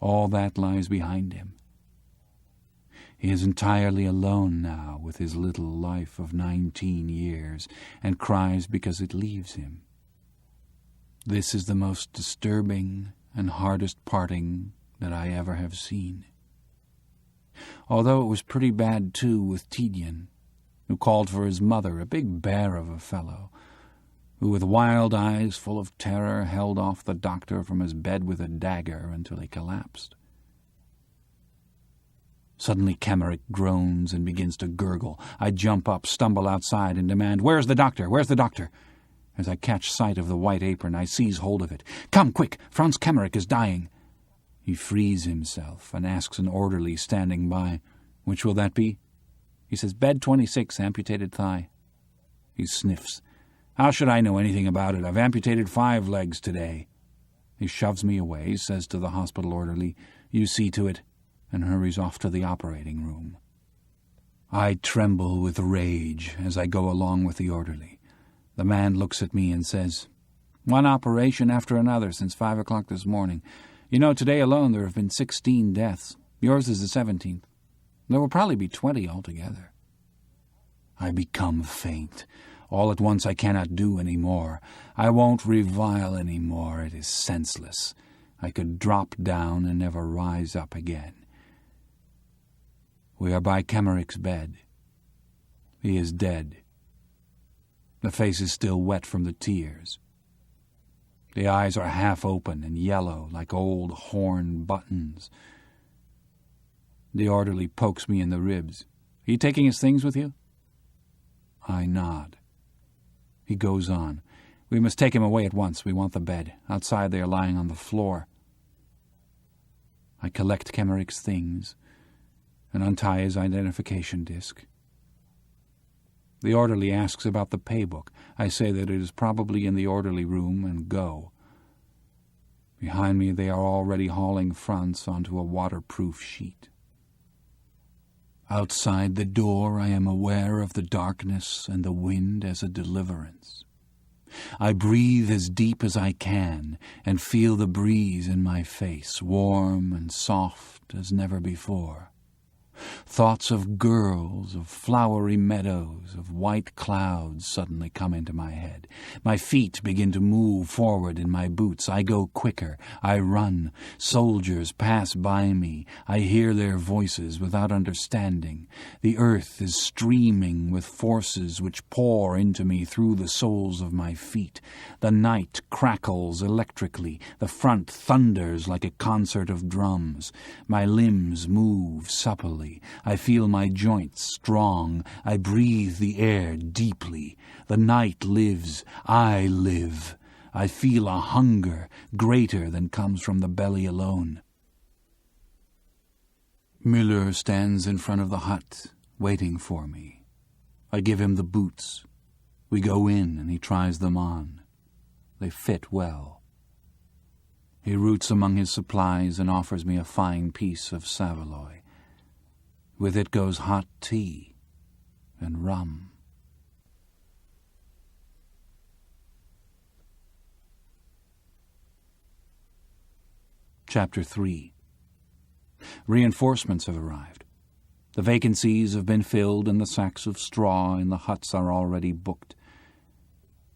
All that lies behind him. He is entirely alone now with his little life of 19 years, and cries because it leaves him. This is the most disturbing and hardest parting that I ever have seen. Although it was pretty bad, too, with Tidjan, who called for his mother, a big bear of a fellow, who with wild eyes full of terror held off the doctor from his bed with a dagger until he collapsed. Suddenly Kemmerich groans and begins to gurgle. I jump up, stumble outside, and demand, "Where's the doctor? Where's the doctor?" As I catch sight of the white apron, I seize hold of it. "Come, quick! Franz Kemmerich is dying." He frees himself and asks an orderly standing by, "Which will that be?" He says, "Bed 26, amputated thigh." He sniffs. "How should I know anything about it? I've amputated 5 legs today." He shoves me away, says to the hospital orderly, "You see to it," and hurries off to the operating room. I tremble with rage as I go along with the orderly. The man looks at me and says, "One operation after another since 5 o'clock this morning. You know, today alone there have been 16 deaths. Yours is the 17th. There will probably be 20 altogether." I become faint. All at once I cannot do any more. I won't revile any more. It is senseless. I could drop down and never rise up again. We are by Kemmerich's bed. He is dead. The face is still wet from the tears. The eyes are half open and yellow like old horn buttons. The orderly pokes me in the ribs. "Are you taking his things with you?" I nod. He goes on. "We must take him away at once. We want the bed. Outside they are lying on the floor." I collect Kemmerich's things and untie his identification disc. The orderly asks about the paybook. I say that it is probably in the orderly room and go. Behind me they are already hauling Franz onto a waterproof sheet. Outside the door I am aware of the darkness and the wind as a deliverance. I breathe as deep as I can and feel the breeze in my face, warm and soft as never before. Thoughts of girls, of flowery meadows, of white clouds suddenly come into my head. My feet begin to move forward in my boots. I go quicker. I run. Soldiers pass by me. I hear their voices without understanding. The earth is streaming with forces which pour into me through the soles of my feet. The night crackles electrically. The front thunders like a concert of drums. My limbs move supplely. I feel my joints strong. I breathe the air deeply. The night lives. I live. I feel a hunger greater than comes from the belly alone. Müller stands in front of the hut, waiting for me. I give him the boots. We go in, and he tries them on. They fit well. He roots among his supplies and offers me a fine piece of saveloy. With it goes hot tea and rum. Chapter 3. Reinforcements have arrived. The vacancies have been filled and the sacks of straw in the huts are already booked.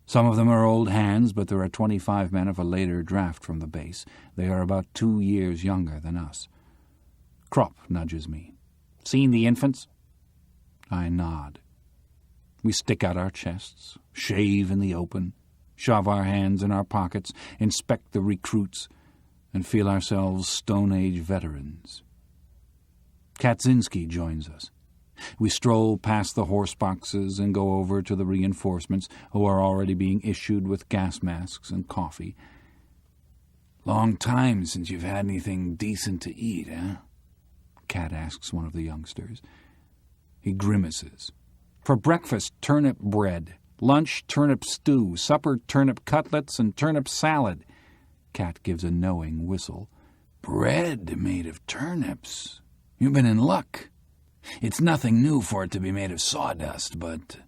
Some of them are old hands, but there are 25 men of a later draft from the base. They are about 2 years younger than us. Krupp nudges me. "Seen the infants?" I nod. We stick out our chests, shave in the open, shove our hands in our pockets, inspect the recruits, and feel ourselves Stone Age veterans. Kaczynski joins us. We stroll past the horse boxes and go over to the reinforcements, who are already being issued with gas masks and coffee. "Long time since you've had anything decent to eat, eh?" Kat asks one of the youngsters. He grimaces. "For breakfast, turnip bread. Lunch, turnip stew. Supper, turnip cutlets and turnip salad." Kat gives a knowing whistle. "Bread made of turnips. You've been in luck. It's nothing new for it to be made of sawdust, but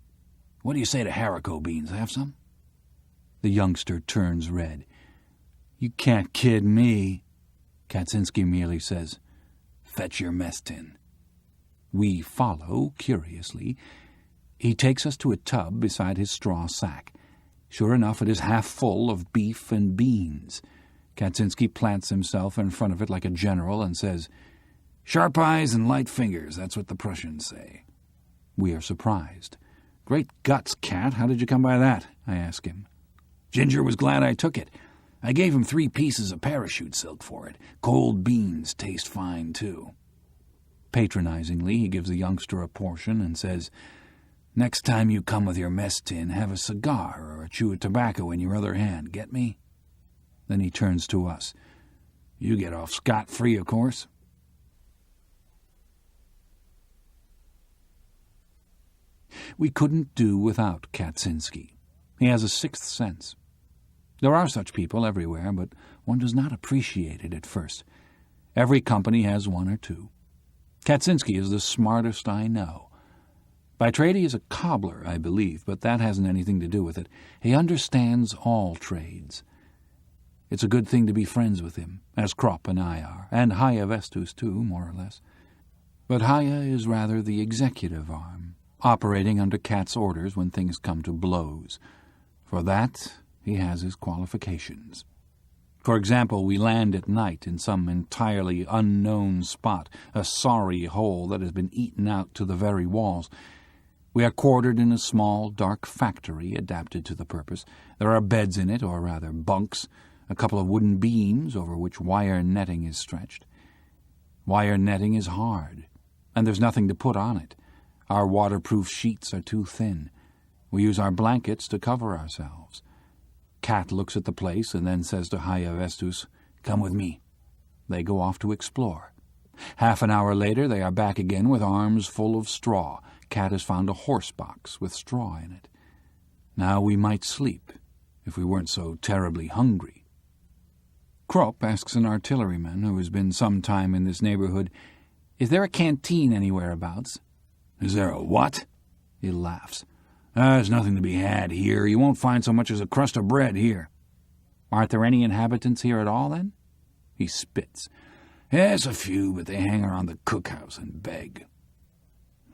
what do you say to haricot beans? Have some?" The youngster turns red. "You can't kid me." Kaczynski merely says, "Fetch your mess tin." We follow, curiously. He takes us to a tub beside his straw sack. Sure enough, it is half full of beef and beans. Kaczynski plants himself in front of it like a general and says, "Sharp eyes and light fingers, that's what the Prussians say." We are surprised. "Great guts, Kat, how did you come by that?" I ask him. "Ginger was glad I took it. I gave him 3 pieces of parachute silk for it. Cold beans taste fine, too." Patronizingly, he gives the youngster a portion and says, "Next time you come with your mess tin, have a cigar or a chew of tobacco in your other hand, get me?" Then he turns to us. "You get off scot-free, of course." We couldn't do without Kaczynski. He has a sixth sense. There are such people everywhere, but one does not appreciate it at first. Every company has one or two. Kaczynski is the smartest I know. By trade he is a cobbler, I believe, but that hasn't anything to do with it. He understands all trades. It's a good thing to be friends with him, as Krupp and I are, and Haya Vestus too, more or less. But Haya is rather the executive arm, operating under Kat's orders when things come to blows. For that, he has his qualifications. For example, we land at night in some entirely unknown spot, a sorry hole that has been eaten out to the very walls. We are quartered in a small, dark factory adapted to the purpose. There are beds in it, or rather bunks, a couple of wooden beams over which wire netting is stretched. Wire netting is hard, and there's nothing to put on it. Our waterproof sheets are too thin. We use our blankets to cover ourselves. Kat looks at the place and then says to Haya Vestus, "Come with me." They go off to explore. Half an hour later they are back again with arms full of straw. Kat has found a horse box with straw in it. Now we might sleep, if we weren't so terribly hungry. Krupp asks an artilleryman who has been some time in this neighborhood, "Is there a canteen anywhere abouts?" "Is there a what?" He laughs. "There's nothing to be had here. You won't find so much as a crust of bread here." "Aren't there any inhabitants here at all, then?" He spits. "Yes, a few, but they hang around the cookhouse and beg."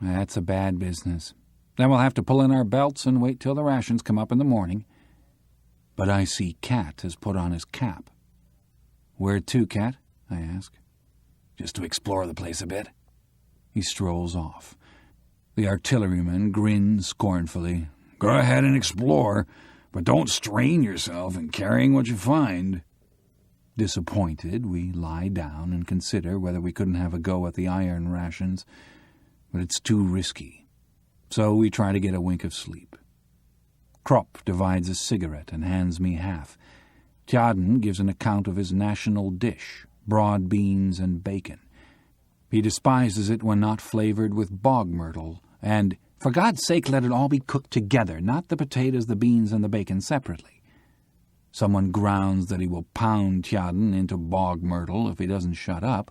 "That's a bad business. Then we'll have to pull in our belts and wait till the rations come up in the morning." But I see Kat has put on his cap. "Where to, Kat?" I ask. "Just to explore the place a bit." He strolls off. The artilleryman grins scornfully. "Go ahead and explore, but don't strain yourself in carrying what you find." Disappointed, we lie down and consider whether we couldn't have a go at the iron rations, but it's too risky. So we try to get a wink of sleep. Krupp divides a cigarette and hands me half. Tjaden gives an account of his national dish, broad beans and bacon. He despises it when not flavored with bog myrtle, and, "For God's sake, let it all be cooked together, not the potatoes, the beans, and the bacon separately." Someone grounds that he will pound Tjaden into bog myrtle if he doesn't shut up.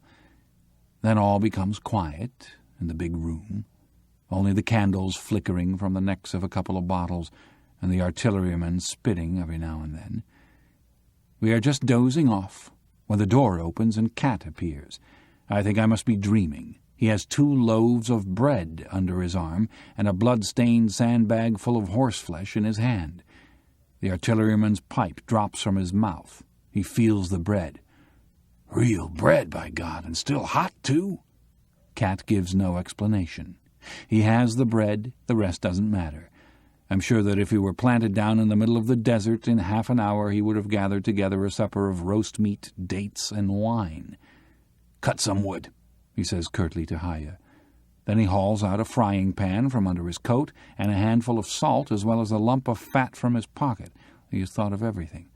Then all becomes quiet, in the big room, only the candles flickering from the necks of a couple of bottles and the artilleryman spitting every now and then. We are just dozing off when the door opens and Cat appears. I think I must be dreaming. He has 2 loaves of bread under his arm and a blood-stained sandbag full of horseflesh in his hand. The artilleryman's pipe drops from his mouth. He feels the bread. "Real bread, by God, and still hot, too?" Cat gives no explanation. He has the bread, the rest doesn't matter. I'm sure that if he were planted down in the middle of the desert in half an hour he would have gathered together a supper of roast meat, dates, and wine. "Cut some wood," he says curtly to Haya. Then he hauls out a frying pan from under his coat and a handful of salt as well as a lump of fat from his pocket. He has thought of everything.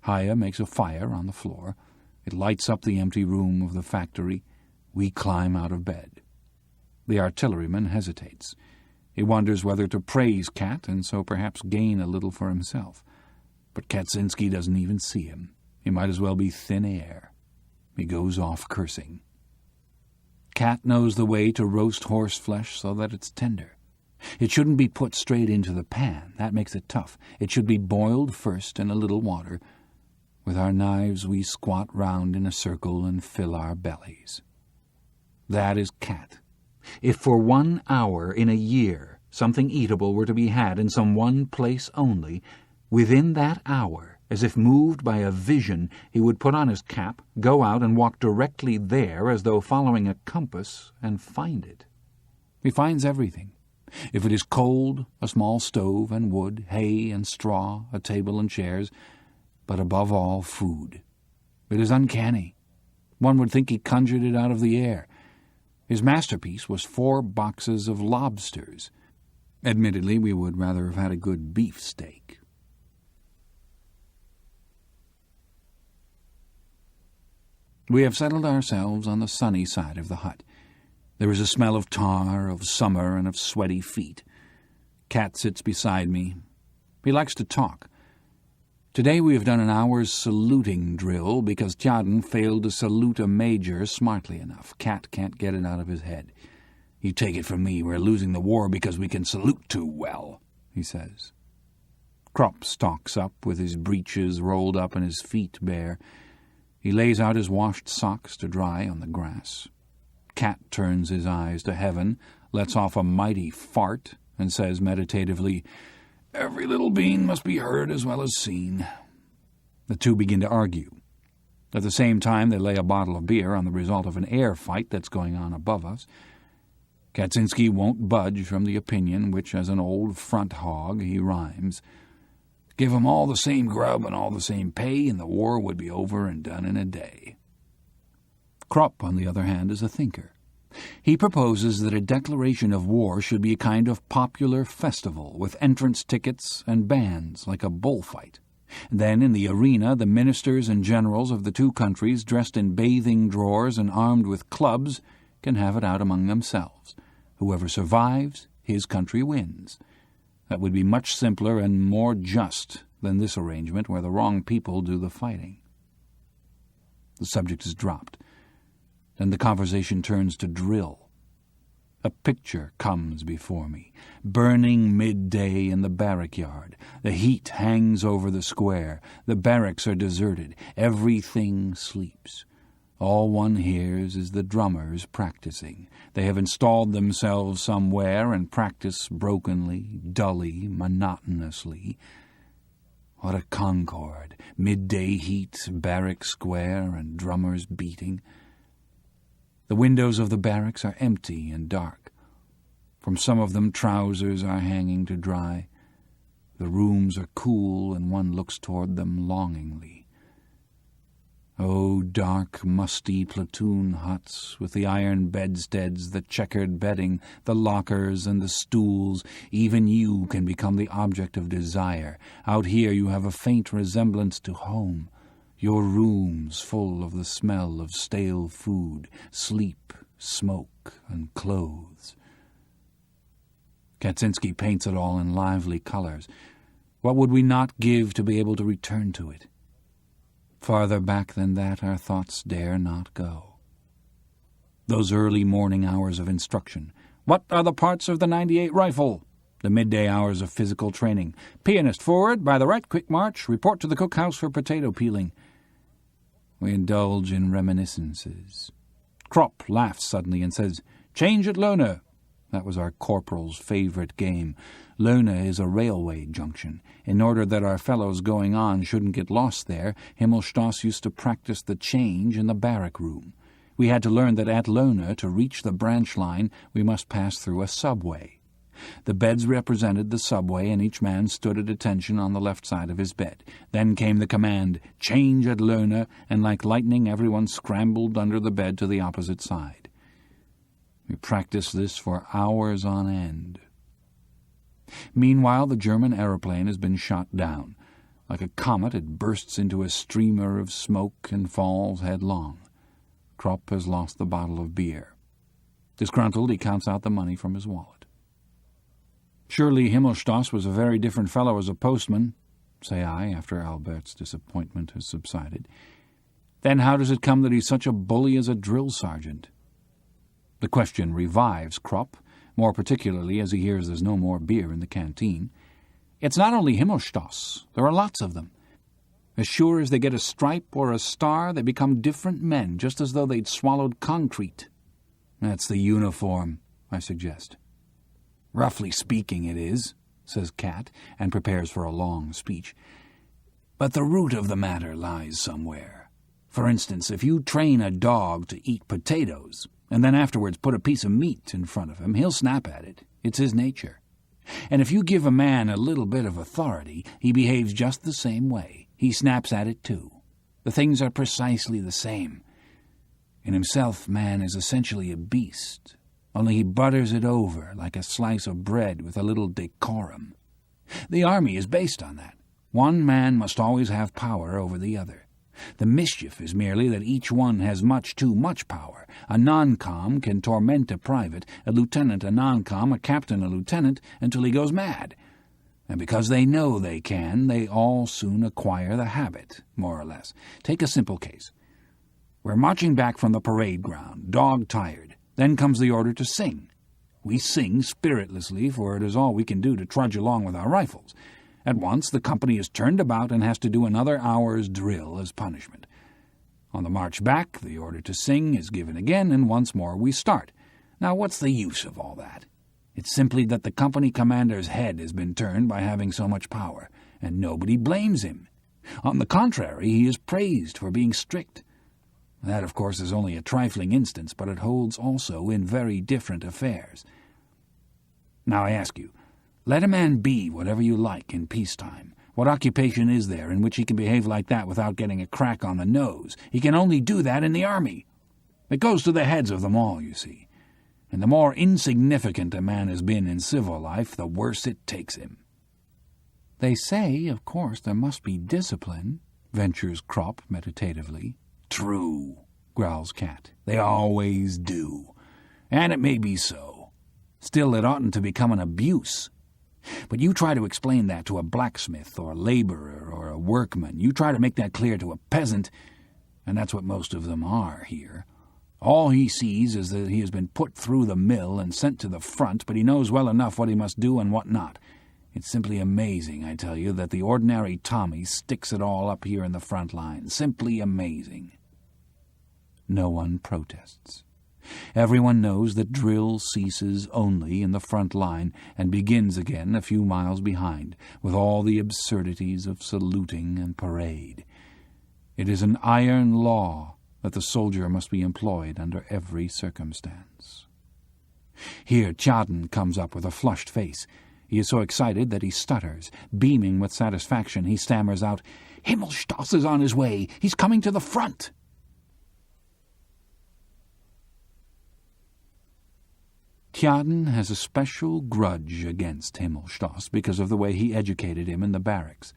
Haya makes a fire on the floor. It lights up the empty room of the factory. We climb out of bed. The artilleryman hesitates. He wonders whether to praise Cat and so perhaps gain a little for himself. But Kaczynski doesn't even see him. He might as well be thin air. He goes off cursing. Cat knows the way to roast horseflesh so that it's tender. It shouldn't be put straight into the pan. That makes it tough. It should be boiled first in a little water. With our knives we squat round in a circle and fill our bellies. That is Cat. If for 1 hour in a year something eatable were to be had in some one place only, within that hour, as if moved by a vision, he would put on his cap, go out and walk directly there as though following a compass, and find it. He finds everything. If it is cold, a small stove and wood, hay and straw, a table and chairs, but above all, food. It is uncanny. One would think he conjured it out of the air. His masterpiece was 4 boxes of lobsters. Admittedly, we would rather have had a good beefsteak. We have settled ourselves on the sunny side of the hut. There is a smell of tar, of summer, and of sweaty feet. Cat sits beside me. He likes to talk. Today we have done an hour's saluting drill because Tjaden failed to salute a major smartly enough. Cat can't get it out of his head. "You take it from me, we're losing the war because we can salute too well," he says. Krupp stalks up with his breeches rolled up and his feet bare. He lays out his washed socks to dry on the grass. Cat turns his eyes to heaven, lets off a mighty fart, and says meditatively, "Every little bean must be heard as well as seen." The two begin to argue. At the same time they lay a bottle of beer on the result of an air fight that's going on above us. Kaczynski won't budge from the opinion which, as an old front hog, he rhymes. "Give 'em all the same grub and all the same pay, and the war would be over and done in a day." Krupp, on the other hand, is a thinker. He proposes that a declaration of war should be a kind of popular festival with entrance tickets and bands, like a bullfight. Then in the arena the ministers and generals of the 2 countries, dressed in bathing drawers and armed with clubs, can have it out among themselves. Whoever survives, his country wins. That would be much simpler and more just than this arrangement where the wrong people do the fighting. The subject is dropped. Then the conversation turns to drill. A picture comes before me. Burning midday in the barrack yard. The heat hangs over the square. The barracks are deserted. Everything sleeps. All one hears is the drummers practicing. They have installed themselves somewhere and practice brokenly, dully, monotonously. What a concord! Midday heat, barrack square, and drummers beating. The windows of the barracks are empty and dark. From some of them trousers are hanging to dry. The rooms are cool, and one looks toward them longingly. Oh, dark, musty platoon huts, with the iron bedsteads, the checkered bedding, the lockers and the stools, even you can become the object of desire. Out here you have a faint resemblance to home. Your rooms full of the smell of stale food, sleep, smoke, and clothes. Kaczynski paints it all in lively colors. What would we not give to be able to return to it? Farther back than that our thoughts dare not go. Those early morning hours of instruction. What are the parts of the 98 rifle? The midday hours of physical training. Pianist forward, by the right, quick march, report to the cookhouse for potato peeling. We indulge in reminiscences. Kropp laughs suddenly and says, "Change at Lohne." That was our corporal's favourite game. Lohne is a railway junction. In order that our fellows going on shouldn't get lost there, Himmelstoss used to practice the change in the barrack room. We had to learn that at Lohne, to reach the branch line, we must pass through a subway. The beds represented the subway, and each man stood at attention on the left side of his bed. Then came the command, "Change at Lohne," and like lightning everyone scrambled under the bed to the opposite side. We practiced this for hours on end. Meanwhile, the German aeroplane has been shot down. Like a comet, it bursts into a streamer of smoke and falls headlong. Kropp has lost the bottle of beer. Disgruntled, he counts out the money from his wallet. "Surely Himmelstoss was a very different fellow as a postman," say I, after Albert's disappointment has subsided. "Then how does it come that he's such a bully as a drill sergeant?" The question revives Kropp, more particularly as he hears there's no more beer in the canteen. "It's not only Himmelstoss. There are lots of them. As sure as they get a stripe or a star, they become different men, just as though they'd swallowed concrete." "That's the uniform," I suggest. "Roughly speaking, it is," says Cat, and prepares for a long speech. "But the root of the matter lies somewhere. For instance, if you train a dog to eat potatoes, and then afterwards put a piece of meat in front of him, he'll snap at it. It's his nature. And if you give a man a little bit of authority, he behaves just the same way. He snaps at it too. The things are precisely the same. In himself, man is essentially a beast, only he butters it over like a slice of bread with a little decorum. The army is based on that. One man must always have power over the other. The mischief is merely that each one has much too much power. A non-com can torment a private, a lieutenant a non-com, a captain a lieutenant, until he goes mad. And because they know they can, they all soon acquire the habit, more or less. Take a simple case. We're marching back from the parade ground, dog-tired. Then comes the order to sing. We sing spiritlessly, for it is all we can do to trudge along with our rifles. At once the company is turned about and has to do another hour's drill as punishment. On the march back, the order to sing is given again, and once more we start. Now, what's the use of all that? It's simply that the company commander's head has been turned by having so much power, and nobody blames him. On the contrary, he is praised for being strict. That, of course, is only a trifling instance, but it holds also in very different affairs. Now I ask you, let a man be whatever you like in peacetime. What occupation is there in which he can behave like that without getting a crack on the nose? He can only do that in the army. It goes to the heads of them all, you see. And the more insignificant a man has been in civil life, the worse it takes him. "They say, of course, there must be discipline," ventures Kropp meditatively. "True," growls Cat. "They always do. And it may be so. Still, it oughtn't to become an abuse. But you try to explain that to a blacksmith or a laborer or a workman. You try to make that clear to a peasant, and that's what most of them are here. All he sees is that he has been put through the mill and sent to the front, but he knows well enough what he must do and what not. It's simply amazing, I tell you, that the ordinary Tommy sticks it all up here in the front line. Simply amazing." No one protests. Everyone knows that drill ceases only in the front line and begins again a few miles behind, with all the absurdities of saluting and parade. It is an iron law that the soldier must be employed under every circumstance. Here Tjaden comes up with a flushed face. He is so excited that he stutters. Beaming with satisfaction, he stammers out, "Himmelstoss is on his way. He's coming to the front." Tjaden has a special grudge against Himmelstoss because of the way he educated him in the barracks.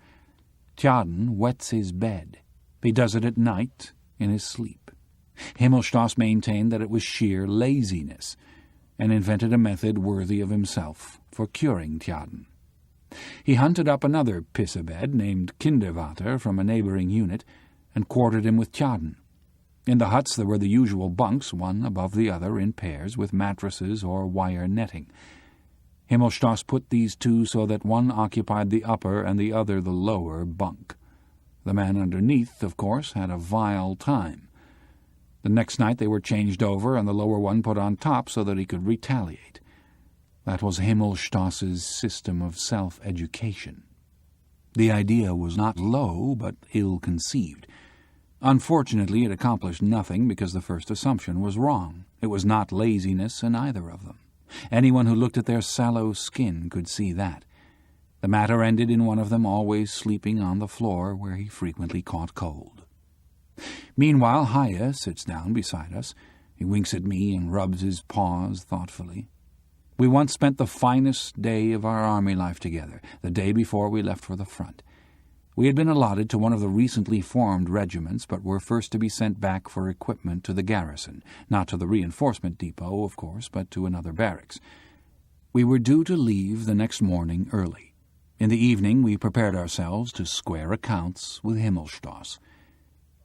Tjaden wets his bed. He does it at night, in his sleep. Himmelstoss maintained that it was sheer laziness, and invented a method worthy of himself for curing Tjaden. He hunted up another pissabed named Kindervater from a neighboring unit, and quartered him with Tjaden. In the huts there were the usual bunks, one above the other in pairs, with mattresses or wire netting. Himmelstoss put these two so that one occupied the upper and the other the lower bunk. The man underneath, of course, had a vile time. The next night they were changed over and the lower one put on top so that he could retaliate. That was Himmelstoss's system of self-education. The idea was not low, but ill-conceived. Unfortunately, it accomplished nothing because the first assumption was wrong. It was not laziness in either of them. Anyone who looked at their sallow skin could see that. The matter ended in one of them always sleeping on the floor where he frequently caught cold. Meanwhile, Haya sits down beside us. He winks at me and rubs his paws thoughtfully. We once spent the finest day of our army life together, the day before we left for the front. We had been allotted to one of the recently formed regiments, but were first to be sent back for equipment to the garrison, not to the reinforcement depot, of course, but to another barracks. We were due to leave the next morning early. In the evening we prepared ourselves to square accounts with Himmelstoss.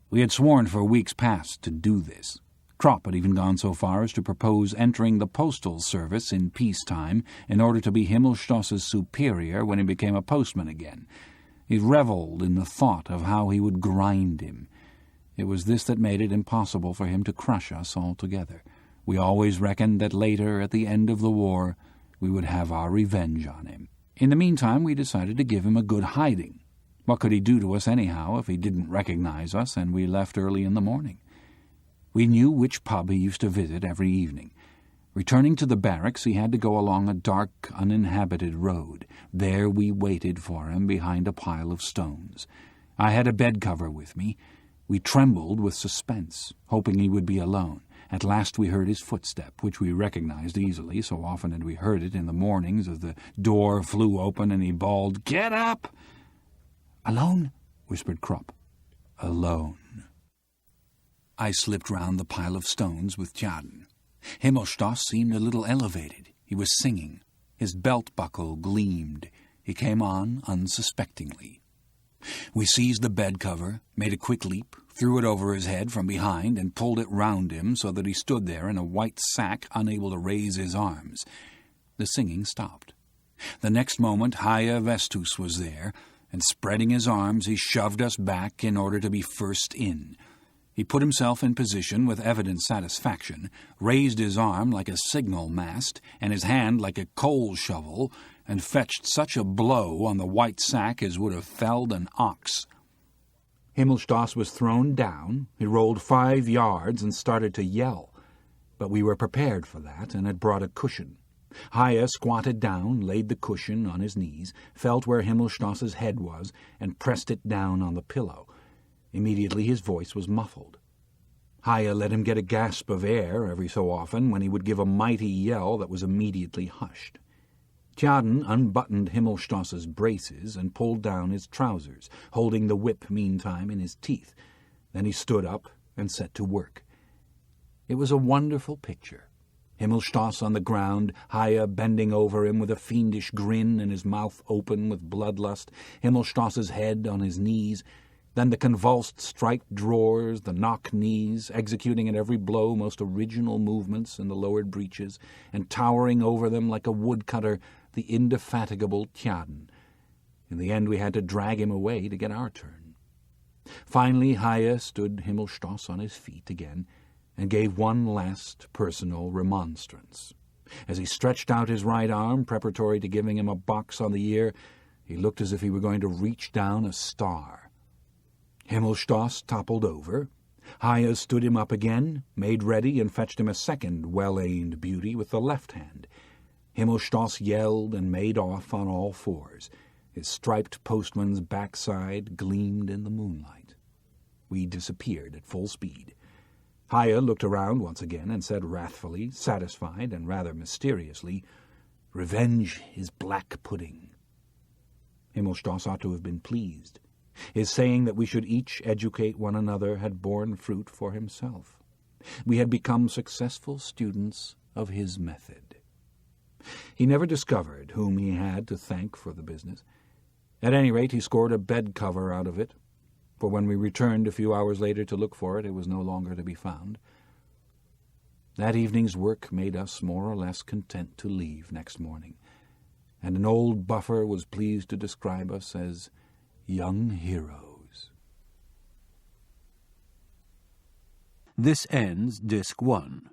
We had sworn for weeks past to do this. Kropp had even gone so far as to propose entering the postal service in peacetime in order to be Himmelstoss's superior when he became a postman again. He revelled in the thought of how he would grind him. It was this that made it impossible for him to crush us altogether. We always reckoned that later, at the end of the war, we would have our revenge on him. In the meantime, we decided to give him a good hiding. What could he do to us anyhow if he didn't recognize us and we left early in the morning? We knew which pub he used to visit every evening. Returning to the barracks, he had to go along a dark, uninhabited road. There we waited for him behind a pile of stones. I had a bed cover with me. We trembled with suspense, hoping he would be alone. At last we heard his footstep, which we recognized easily, so often had we heard it in the mornings as the door flew open and he bawled, "Get up!" "Alone?" whispered Kropp. "Alone." I slipped round the pile of stones with Tjaden. Himmelstoss seemed a little elevated. He was singing. His belt buckle gleamed. He came on unsuspectingly. We seized the bed cover, made a quick leap, threw it over his head from behind, and pulled it round him so that he stood there in a white sack, unable to raise his arms. The singing stopped. The next moment Haya Vestus was there, and spreading his arms he shoved us back in order to be first in. He put himself in position with evident satisfaction, raised his arm like a signal mast, and his hand like a coal shovel, and fetched such a blow on the white sack as would have felled an ox. Himmelstoss was thrown down. He rolled 5 yards and started to yell. But we were prepared for that and had brought a cushion. Haya squatted down, laid the cushion on his knees, felt where Himmelstoss's head was, and pressed it down on the pillow. Immediately his voice was muffled. Haya let him get a gasp of air every so often when he would give a mighty yell that was immediately hushed. Tjaden unbuttoned Himmelstoss's braces and pulled down his trousers, holding the whip meantime in his teeth. Then he stood up and set to work. It was a wonderful picture. Himmelstoss on the ground, Haya bending over him with a fiendish grin and his mouth open with bloodlust, Himmelstoss's head on his knees, then the convulsed striped drawers, the knock-knees, executing at every blow most original movements in the lowered breeches, and towering over them like a woodcutter, the indefatigable Tjaden. In the end we had to drag him away to get our turn. Finally Haya stood Himmelstoss on his feet again, and gave one last personal remonstrance. As he stretched out his right arm, preparatory to giving him a box on the ear, he looked as if he were going to reach down a star. Himmelstoss toppled over. Haya stood him up again, made ready, and fetched him a second well-aimed beauty with the left hand. Himmelstoss yelled and made off on all fours. His striped postman's backside gleamed in the moonlight. We disappeared at full speed. Haya looked around once again and said wrathfully, satisfied and rather mysteriously, "Revenge is black pudding." Himmelstoss ought to have been pleased. His saying that we should each educate one another had borne fruit for himself. We had become successful students of his method. He never discovered whom he had to thank for the business. At any rate, he scored a bed cover out of it. for when we returned a few hours later to look for it, it was no longer to be found. That evening's work made us more or less content to leave next morning, and an old buffer was pleased to describe us as young heroes. This ends Disc 1.